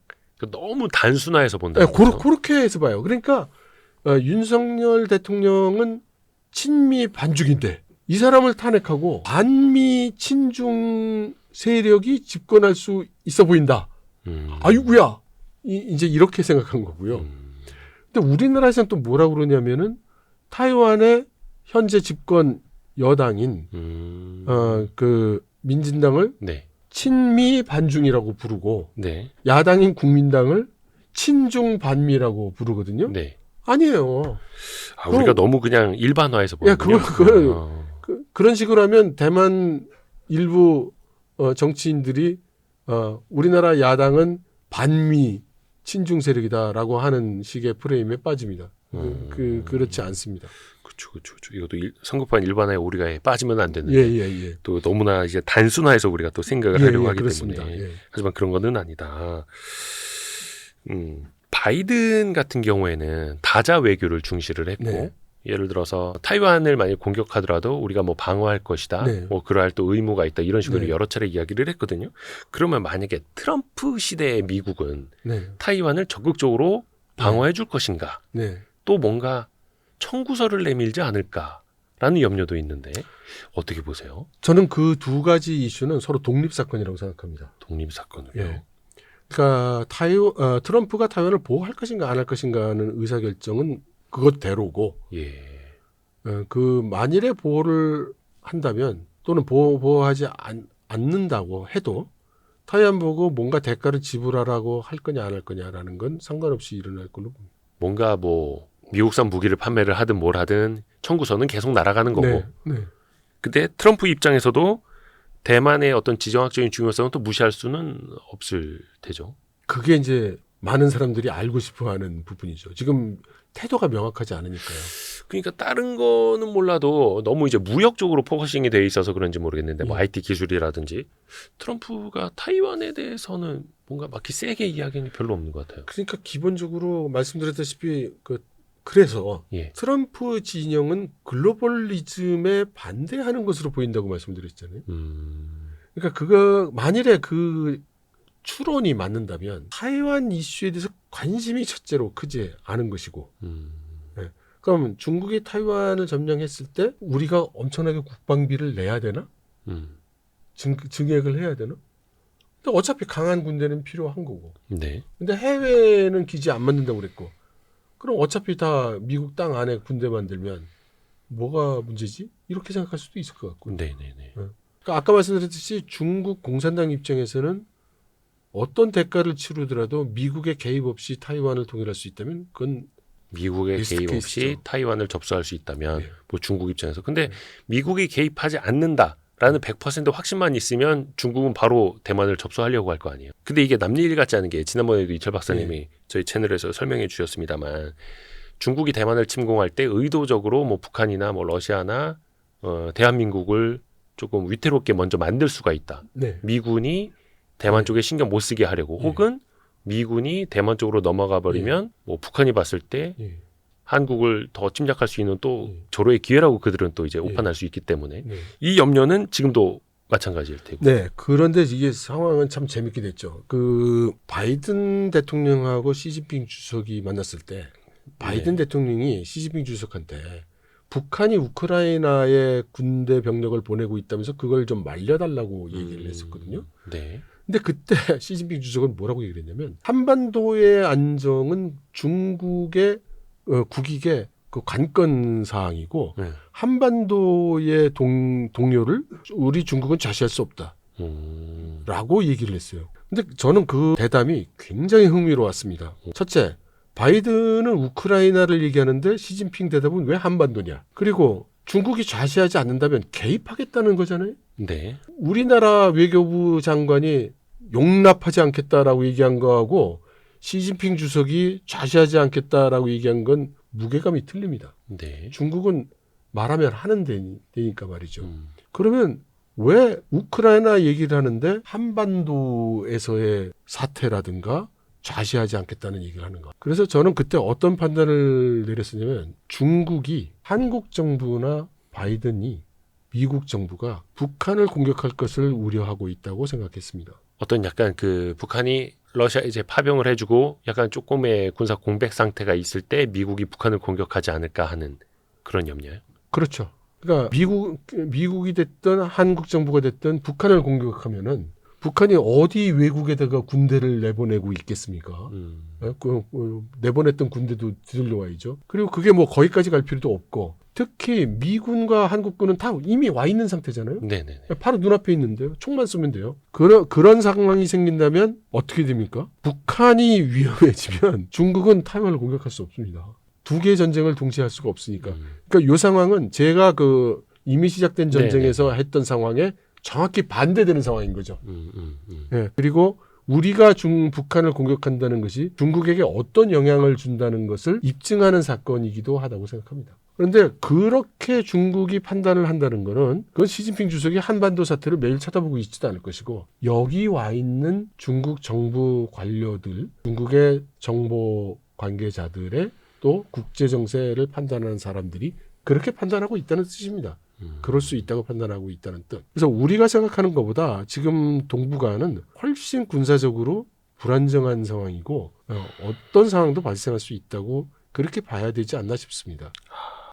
너무 단순화해서 본다. 네, 그렇게 해서 봐요. 그러니까 윤석열 대통령은 친미 반중인데 이 사람을 탄핵하고 반미 친중 세력이 집권할 수 있어 보인다. 아이고야. 이제 이렇게 생각한 거고요. 근데 우리나라에서는 또 뭐라고 그러냐면은 타이완의 현재 집권 여당인 그 민진당을 네. 친미 반중이라고 부르고 네. 야당인 국민당을 친중 반미라고 부르거든요. 네. 아니에요. 우리가 너무 그냥 일반화해서 보는군요. 그런 식으로 하면 대만 일부 정치인들이 우리나라 야당은 반미 친중 세력이다라고 하는 식의 프레임에 빠집니다. 그렇지 않습니다. 그렇죠. 이것도 성급한 일반화의 오리가에 빠지면 안 되는. 예. 또 너무나 이제 단순화해서 우리가 또 생각을 하려고 하기 그렇습니다. 때문에. 예. 하지만 그런 거는 아니다. 바이든 같은 경우에는 다자 외교를 중시를 했고, 네. 예를 들어서 타이완을 만약 공격하더라도 우리가 뭐 방어할 것이다, 네. 뭐 그러할 또 의무가 있다 이런 식으로 네. 여러 차례 이야기를 했거든요. 그러면 만약에 트럼프 시대의 미국은 네. 타이완을 적극적으로 방어해 줄 것인가, 네. 또 뭔가 청구서를 내밀지 않을까라는 염려도 있는데 어떻게 보세요? 저는 그 두 가지 이슈는 서로 독립 사건이라고 생각합니다. 독립 사건을요. 예. 그러니까 트럼프가 타이완을 보호할 것인가 안 할 것인가는 의사결정은 그것대로고, 예. 그 만일에 보호를 한다면 또는 보호하지 않는다고 해도 타이완 보고 뭔가 대가를 지불하라고 할 거냐 안 할 거냐라는 건 상관없이 일어날 걸로 봅니다. 뭔가 뭐 미국산 무기를 판매를 하든 뭘 하든 청구서는 계속 날아가는 거고. 네. 네. 근데 트럼프 입장에서도 대만의 어떤 지정학적인 중요성은 또 무시할 수는 없을 테죠. 그게 이제 많은 사람들이 알고 싶어하는 부분이죠. 지금 태도가 명확하지 않으니까요. 그러니까 다른 거는 몰라도 너무 이제 무역적으로 포커싱이 돼 있어서 그런지 모르겠는데 뭐 예. IT 기술이라든지 트럼프가 타이완에 대해서는 뭔가 막히 세게 이야기는 별로 없는 것 같아요. 그러니까 기본적으로 말씀드렸다시피 그래서 예. 트럼프 진영은 글로벌리즘에 반대하는 것으로 보인다고 말씀드렸잖아요. 그러니까 그거 만일에 그 추론이 맞는다면 타이완 이슈에 대해서 관심이 첫째로 크지 않은 것이고, 그럼 중국이 타이완을 점령했을 때 우리가 엄청나게 국방비를 내야 되나? 증액을 해야 되나? 근데 어차피 강한 군대는 필요한 거고. 네. 근데 해외는 기지 안 만든다고 그랬고, 그럼 어차피 다 미국 땅 안에 군대 만들면 뭐가 문제지? 이렇게 생각할 수도 있을 것 같고. 네네네. 그러니까 아까 말씀드렸듯이 중국 공산당 입장에서는 어떤 대가를 치르더라도 미국의 개입 없이 타이완을 통일할 수 있다면 그건 미국의 리스크 개입 없이 케이스죠. 타이완을 접수할 수 있다면 네. 뭐 중국 입장에서 근데 미국이 개입하지 않는다라는 100% 확신만 있으면 중국은 바로 대만을 접수하려고 할 거 아니에요. 근데 이게 남일 같지 않은 게 지난번에도 이철 박사님이 저희 채널에서 설명해 주셨습니다만 중국이 대만을 침공할 때 의도적으로 뭐 북한이나 뭐 러시아나 대한민국을 조금 위태롭게 먼저 만들 수가 있다. 네. 미군이 대만 쪽에 신경 못 쓰게 하려고 혹은 미군이 대만 쪽으로 넘어가 버리면 뭐 북한이 봤을 때 예. 한국을 더 침략할 수 있는 또 조로의 기회라고 그들은 또 이제 오판할 수 있기 때문에 네. 이 염려는 지금도 마찬가지일 테고. 네, 그런데 이게 상황은 참 재밌게 됐죠. 그 바이든 대통령하고 시진핑 주석이 만났을 때 바이든 대통령이 시진핑 주석한테 북한이 우크라이나에 군대 병력을 보내고 있다면서 그걸 좀 말려달라고 얘기를 했었거든요. 네. 근데 그때 시진핑 주석은 뭐라고 얘기를 했냐면 한반도의 안정은 중국의 국익의 그 관건 사항이고 네. 한반도의 동료를 우리 중국은 좌시할 수 없다. 라고 얘기를 했어요. 근데 저는 그 대담이 굉장히 흥미로웠습니다. 첫째, 바이든은 우크라이나를 얘기하는데 시진핑 대답은 왜 한반도냐. 그리고 중국이 좌시하지 않는다면 개입하겠다는 거잖아요. 네. 우리나라 외교부 장관이 용납하지 않겠다라고 얘기한 거하고 시진핑 주석이 좌시하지 않겠다라고 얘기한 건 무게감이 틀립니다. 네. 중국은 말하면 하는 데니까 말이죠. 그러면 왜 우크라이나 얘기를 하는데 한반도에서의 사태라든가 좌시하지 않겠다는 얘기를 하는가. 그래서 저는 그때 어떤 판단을 내렸었냐면 중국이 한국 정부나 바이든이 미국 정부가 북한을 공격할 것을 우려하고 있다고 생각했습니다. 어떤 약간 그 북한이 러시아 이제 파병을 해주고 약간 조금의 군사 공백 상태가 있을 때 미국이 북한을 공격하지 않을까 하는 그런 염려요. 그렇죠. 그러니까 미국이 됐든 한국 정부가 됐든 북한을 공격하면은 북한이 어디 외국에다가 군대를 내보내고 있겠습니까? 내보냈던 군대도 뒤돌려와야죠. 그리고 그게 뭐 거기까지 갈 필요도 없고 특히 미군과 한국군은 다 이미 와 있는 상태잖아요. 네네. 바로 눈앞에 있는데요. 총만 쏘면 돼요. 그런 상황이 생긴다면 어떻게 됩니까? 북한이 위험해지면 중국은 타이완을 공격할 수 없습니다. 두 개의 전쟁을 동시에 할 수가 없으니까. 그러니까 이 상황은 제가 그 이미 시작된 전쟁에서 했던 상황에 정확히 반대되는 상황인 거죠. 예, 그리고 우리가 북한을 공격한다는 것이 중국에게 어떤 영향을 준다는 것을 입증하는 사건이기도 하다고 생각합니다. 그런데 그렇게 중국이 판단을 한다는 것은 그건 시진핑 주석이 한반도 사태를 매일 쳐다보고 있지도 않을 것이고 여기 와 있는 중국 정부 관료들, 중국의 정보 관계자들의 또 국제 정세를 판단하는 사람들이 그렇게 판단하고 있다는 뜻입니다. 그럴 수 있다고 판단하고 있다는 뜻. 그래서 우리가 생각하는 것보다 지금 동북아는 훨씬 군사적으로 불안정한 상황이고 어떤 상황도 발생할 수 있다고 그렇게 봐야 되지 않나 싶습니다.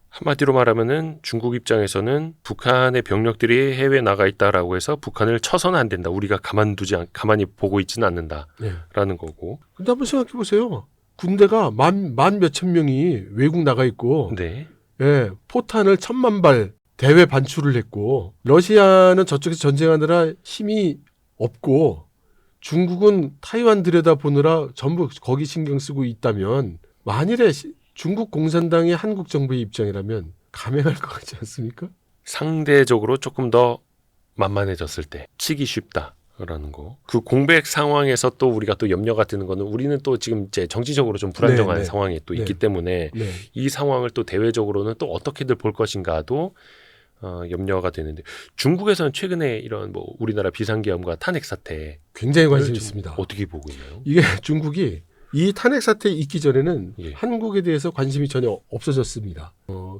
한마디로 말하면은 중국 입장에서는 북한의 병력들이 해외에 나가 있다라고 해서 북한을 쳐서는 안 된다. 우리가 가만히 보고 있지는 않는다라는 거고. 근데 한번 생각해 보세요. 군대가 만 몇천 명이 외국 나가 있고 네. 예, 포탄을 1000만 발 대외 반출을 했고 러시아는 저쪽에서 전쟁하느라 힘이 없고 중국은 타이완 들여다보느라 전부 거기 신경 쓰고 있다면 만일에 중국 공산당의 한국 정부의 입장이라면 감행할 것 같지 않습니까? 상대적으로 조금 더 만만해졌을 때 치기 쉽다라는 거. 그 공백 상황에서 또 우리가 또 염려가 드는 거는 우리는 또 지금 이제 정치적으로 좀 불안정한 네, 네. 상황이 또 네. 있기 때문에 네. 이 상황을 또 대외적으로는 또 어떻게들 볼 것인가도 염려가 되는데 중국에서는 최근에 이런 뭐 우리나라 비상계엄과 탄핵 사태 굉장히 관심이 있습니다. 어떻게 보고 있나요? 이게 중국이 이 탄핵 사태에 있기 전에는 예. 한국에 대해서 관심이 전혀 없어졌습니다.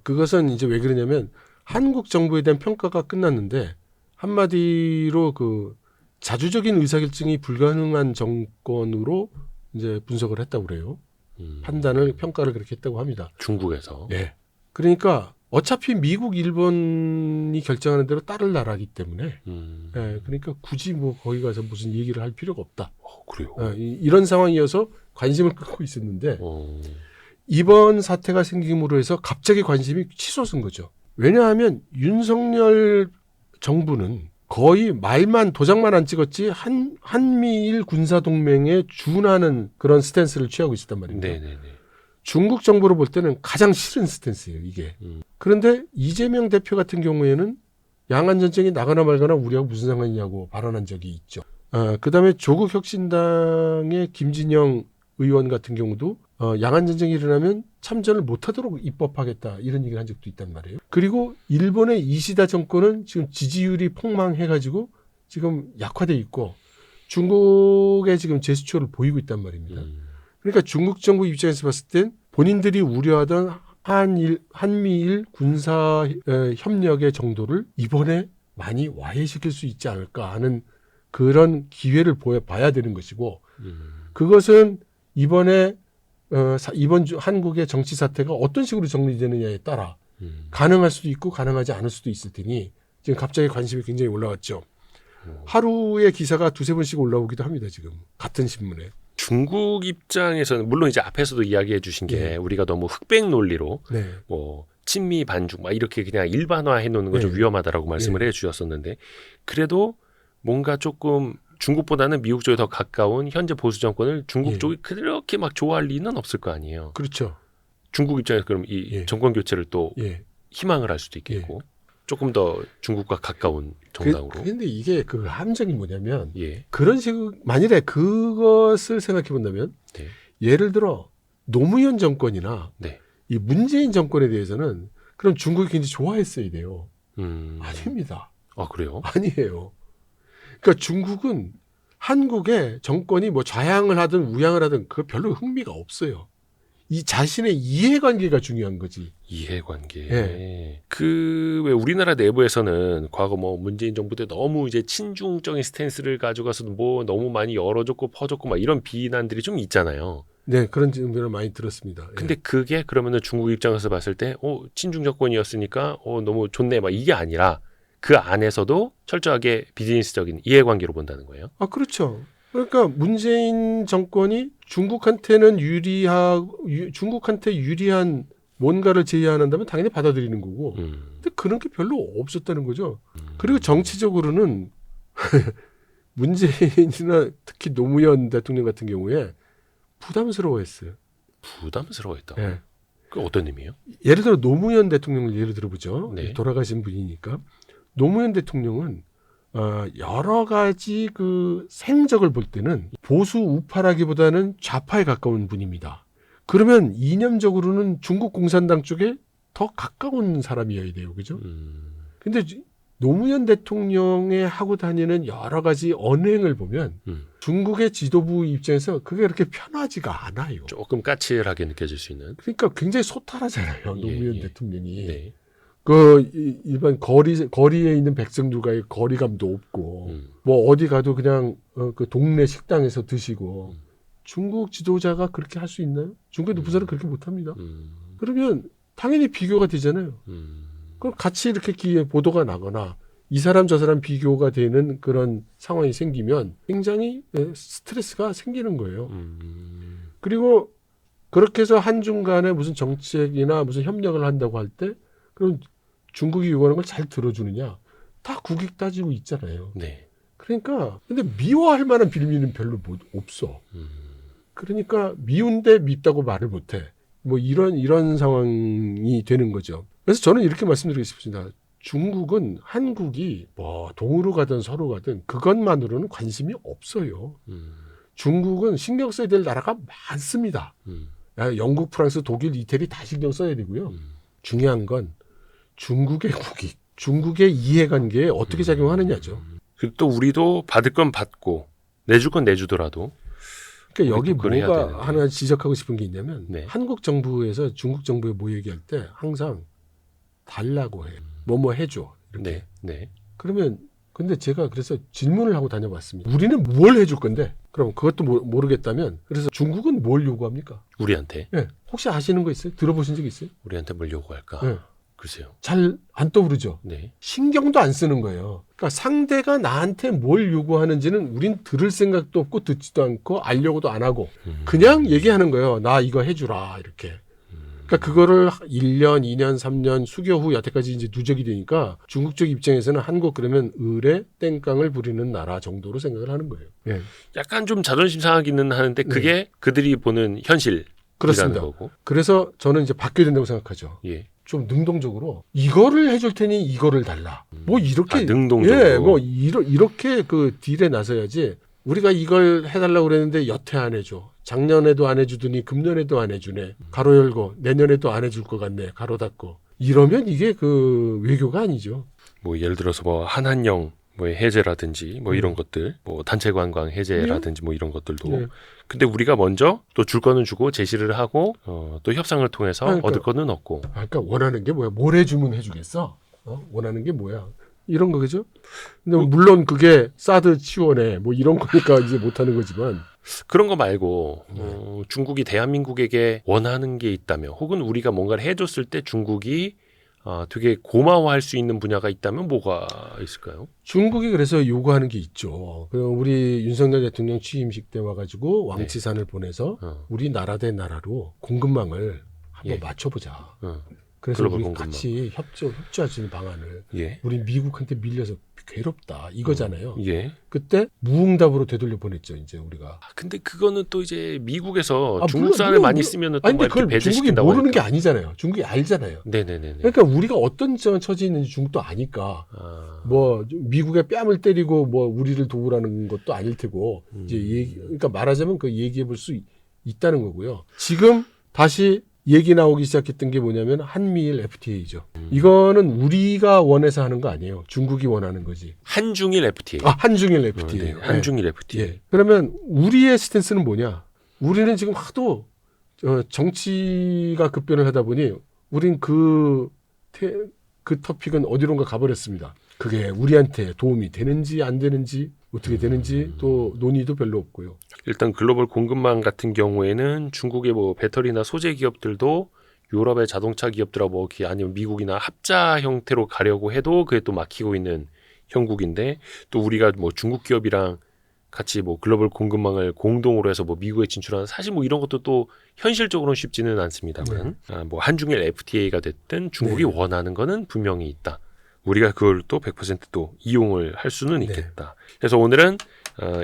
그것은 이제 왜 그러냐면 한국 정부에 대한 평가가 끝났는데 한마디로 그 자주적인 의사결정이 불가능한 정권으로 이제 분석을 했다고 그래요. 판단을 평가를 그렇게 했다고 합니다. 중국에서. 예. 그러니까 어차피 미국, 일본이 결정하는 대로 따를 나라이기 때문에 예, 그러니까 굳이 뭐 거기 가서 무슨 얘기를 할 필요가 없다. 그래요. 예, 이런 상황이어서 관심을 끌고 있었는데 이번 사태가 생김으로 해서 갑자기 관심이 치솟은 거죠. 왜냐하면 윤석열 정부는 거의 말만 도장만 안 찍었지 한미일 군사동맹에 준하는 그런 스탠스를 취하고 있었단 말입니다. 네네네. 중국 정부로 볼 때는 가장 싫은 스탠스예요, 이게. 그런데 이재명 대표 같은 경우에는 양안 전쟁이 나거나 말거나 우리하고 무슨 상관이냐고 발언한 적이 있죠. 그다음에 조국 혁신당의 김진영 의원 같은 경우도 양안 전쟁이 일어나면 참전을 못하도록 입법하겠다 이런 얘기를 한 적도 있단 말이에요. 그리고 일본의 이시다 정권은 지금 지지율이 폭망해가지고 지금 약화돼 있고 중국에 지금 제스처를 보이고 있단 말입니다. 그러니까 중국 정부 입장에서 봤을 땐 본인들이 우려하던 한미일 군사 협력의 정도를 이번에 많이 와해시킬 수 있지 않을까 하는 그런 기회를 봐야 되는 것이고 그것은 이번 한국의 정치 사태가 어떤 식으로 정리되느냐에 따라 가능할 수도 있고 가능하지 않을 수도 있을 테니 지금 갑자기 관심이 굉장히 올라왔죠. 하루에 기사가 두세 번씩 올라오기도 합니다. 지금 같은 신문에. 중국 입장에서는 물론 이제 앞에서도 이야기해 주신 게 네. 우리가 너무 흑백 논리로 네. 뭐 친미 반중 막 이렇게 그냥 일반화해 놓는 건 좀 네. 위험하다라고 말씀을 해 주셨었는데 그래도 뭔가 조금 중국보다는 미국 쪽에 더 가까운 현재 보수 정권을 중국 예. 쪽이 그렇게 막 좋아할 리는 없을 거 아니에요. 그렇죠. 중국 입장에서 그럼 이 예. 정권 교체를 또 예. 희망을 할 수도 있겠고 조금 더 중국과 가까운 정당으로. 근데 이게 그 함정이 뭐냐면 예. 그런 식으로 만일에 그것을 생각해 본다면 네. 예를 들어 노무현 정권이나 네. 이 문재인 정권에 대해서는 그럼 중국이 굉장히 좋아했어야 돼요. 음. 아닙니다. 아 그래요? 아니에요. 그러니까 중국은 한국의 정권이 뭐 좌양을 하든 우양을 하든 그거 별로 흥미가 없어요. 이 자신의 이해관계가 중요한 거지. 이해관계. 예. 그 왜 우리나라 내부에서는 과거 뭐 문재인 정부 때 너무 이제 친중적인 스탠스를 가져가서 뭐 너무 많이 열어줬고 퍼줬고 막 이런 비난들이 좀 있잖아요. 네, 그런 질문을 많이 들었습니다. 근데 그게 그러면은 중국 입장에서 봤을 때 친중 정권이었으니까 너무 좋네 막 이게 아니라 그 안에서도 철저하게 비즈니스적인 이해관계로 본다는 거예요. 아, 그렇죠. 그러니까 문재인 정권이 중국한테 유리한 뭔가를 제의한다면 당연히 받아들이는 거고. 근데 그런 게 별로 없었다는 거죠. 그리고 정치적으로는 문재인이나 특히 노무현 대통령 같은 경우에 부담스러워했어요. 부담스러워했다. 예. 그 어떤 의미예요? 예를 들어 노무현 대통령을 예를 들어보죠. 네. 돌아가신 분이니까. 노무현 대통령은 여러 가지 그 생적을 볼 때는 보수 우파라기보다는 좌파에 가까운 분입니다. 그러면 이념적으로는 중국 공산당 쪽에 더 가까운 사람이어야 돼요. 그죠? 근데 노무현 대통령의 하고 다니는 여러 가지 언행을 보면 중국의 지도부 입장에서 그게 그렇게 편하지가 않아요. 조금 까칠하게 느껴질 수 있는. 그러니까 굉장히 소탈하잖아요. 예, 노무현 예. 대통령이. 네. 일반 거리에 있는 백성들과의 거리감도 없고, 뭐 어디 가도 그냥 그 동네 식당에서 드시고, 중국 지도자가 그렇게 할 수 있나요? 중국의 높은 사람은 그렇게 못합니다. 그러면 당연히 비교가 되잖아요. 그럼 같이 이렇게 보도가 나거나 이 사람 저 사람 비교가 되는 그런 상황이 생기면 굉장히 스트레스가 생기는 거예요. 그리고 그렇게 해서 한중 간에 무슨 정책이나 무슨 협력을 한다고 할 때 그럼 중국이 요구하는 걸 잘 들어주느냐? 다 국익 따지고 있잖아요. 네. 그러니까 근데 미워할 만한 빌미는 별로 없어. 그러니까 미운데 밉다고 말을 못해. 뭐 이런 상황이 되는 거죠. 그래서 저는 이렇게 말씀드리고 싶습니다. 중국은 한국이 뭐 동으로 가든 서로 가든 그것만으로는 관심이 없어요. 중국은 신경 써야 될 나라가 많습니다. 영국, 프랑스, 독일, 이태리 다 신경 써야 되고요. 중요한 건 중국의 국익, 중국의 이해관계에 어떻게 작용하느냐죠. 그리고 또 우리도 받을 건 받고 내줄 건 내주더라도 그러니까 여기 그래야 뭐가 되는데. 하나 지적하고 싶은 게 있냐면 네. 한국 정부에서 중국 정부에 뭐 얘기할 때 항상 달라고 해. 뭐 해줘. 이렇게. 네. 네. 그러면 근데 제가 그래서 질문을 하고 다녀봤습니다. 우리는 뭘 해줄 건데? 그럼 그것도 모르겠다면 그래서 중국은 뭘 요구합니까? 우리한테 혹시 아시는 거 있어요? 들어보신 적 있어요? 우리한테 뭘 요구할까? 네. 글쎄요. 잘 안 떠오르죠? 네. 신경도 안 쓰는 거예요. 그러니까 상대가 나한테 뭘 요구하는지는 우린 들을 생각도 없고 듣지도 않고 알려고도 안 하고 그냥 얘기하는 거예요. 나 이거 해주라 이렇게. 그러니까 그거를 1년, 2년, 3년 수교 후 여태까지 이제 누적이 되니까 중국 쪽 입장에서는 한국 그러면 을의 땡깡을 부리는 나라 정도로 생각을 하는 거예요. 예. 약간 좀 자존심 상하기는 하는데 그게 그들이 보는 현실이라는 그렇습니다. 거고. 그래서 저는 이제 바뀌어야 된다고 생각하죠. 예. 좀 능동적으로 이거를 해줄 테니 이거를 달라. 뭐 이렇게 능동적으로. 예, 뭐 이렇게 그 딜에 나서야지. 우리가 이걸 해달라고 그랬는데 여태 안 해줘. 작년에도 안 해주더니 금년에도 안 해주네. 가로 열고 내년에도 안 해줄 것 같네. 가로 닫고. 이러면 이게 그 외교가 아니죠. 뭐 예를 들어서 뭐 한한령 뭐 해제라든지 뭐 이런 것들, 뭐 단체 관광 해제라든지 뭐 이런 것들도. 네. 근데 우리가 먼저 또 줄 거는 주고 제시를 하고 또 협상을 통해서 그러니까. 얻을 거는 얻고. 그러니까 원하는 게 뭐야? 뭘 해주면 해주겠어? 원하는 게 뭐야? 이런 거겠죠? 근데 물론 그게 사드 치원에 뭐 이런 거니까 이제 못하는 거지만. 그런 거 말고 중국이 대한민국에게 원하는 게 있다면 혹은 우리가 뭔가를 해줬을 때 중국이 되게 고마워할 수 있는 분야가 있다면 뭐가 있을까요? 중국이 그래서 요구하는 게 있죠. 우리 윤석열 대통령 취임식 때 와가지고 왕치산을 보내서 우리 나라 대 나라로 공급망을 한번 예. 맞춰보자. 그래서 글로벌 우리 공급망. 같이 협조할 수 있는 방안을 예. 우리 미국한테 밀려서 괴롭다 이거잖아요. 예. 그때 무응답으로 되돌려 보냈죠. 이제 우리가. 근데 그거는 또 이제 미국에서 아, 중국산을 물론, 많이 물론. 쓰면은 아니 또 근데 막 그걸 이렇게 중국이 배제시킨다고 모르는 게 하니까. 아니잖아요. 중국이 알잖아요. 네네네네. 그러니까 우리가 어떤 처지에 있는지 중국도 아니까 뭐 미국의 뺨을 때리고 뭐 우리를 도우라는 것도 아닐 테고 이제 그러니까 말하자면 그 얘기해 볼 수 있다는 거고요. 지금 다시 얘기 나오기 시작했던 게 뭐냐면 한미일 FTA죠. 이거는 우리가 원해서 하는 거 아니에요. 중국이 원하는 거지. 한중일 FTA. 한중일 FTA. 네. 한중일 FTA. 예. 그러면 우리의 스탠스는 뭐냐? 우리는 지금 하도 정치가 급변을 하다 보니 우린 그 터픽은 어디론가 가버렸습니다. 그게 우리한테 도움이 되는지 안 되는지 어떻게 되는지 또 논의도 별로 없고요. 일단 글로벌 공급망 같은 경우에는 중국의 뭐 배터리나 소재 기업들도 유럽의 자동차 기업들하고 뭐 아니면 미국이나 합자 형태로 가려고 해도 그게 또 막히고 있는 형국인데 또 우리가 뭐 중국 기업이랑 같이 뭐 글로벌 공급망을 공동으로 해서 뭐 미국에 진출하는 사실 뭐 이런 것도 또 현실적으로는 쉽지는 않습니다만 뭐 한중일 FTA가 됐든 중국이 원하는 거는 분명히 있다. 우리가 그걸 또 100% 또 이용을 할 수는 있겠다. 그래서 오늘은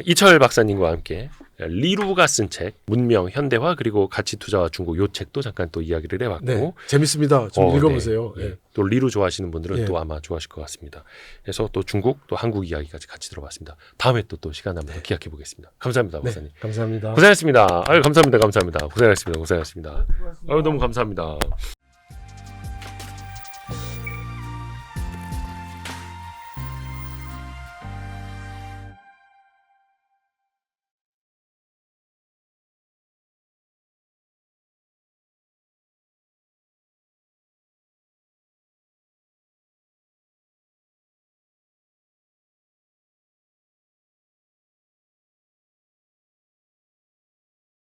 이철 박사님과 함께 리루가 쓴 책 문명 현대화 그리고 가치 투자와 중국 요 책도 잠깐 또 이야기를 해봤고 네, 재밌습니다. 좀 읽어보세요. 네. 네. 또 리루 좋아하시는 분들은 네. 또 아마 좋아하실 것 같습니다. 그래서 또 중국 또 한국 이야기까지 같이 들어봤습니다. 다음에 또 시간 나면 기약해 보겠습니다. 감사합니다, 박사님. 감사합니다. 고생하셨습니다. 아유 감사합니다, 감사합니다. 고생하셨습니다, 고생하셨습니다. 아유 너무 감사합니다.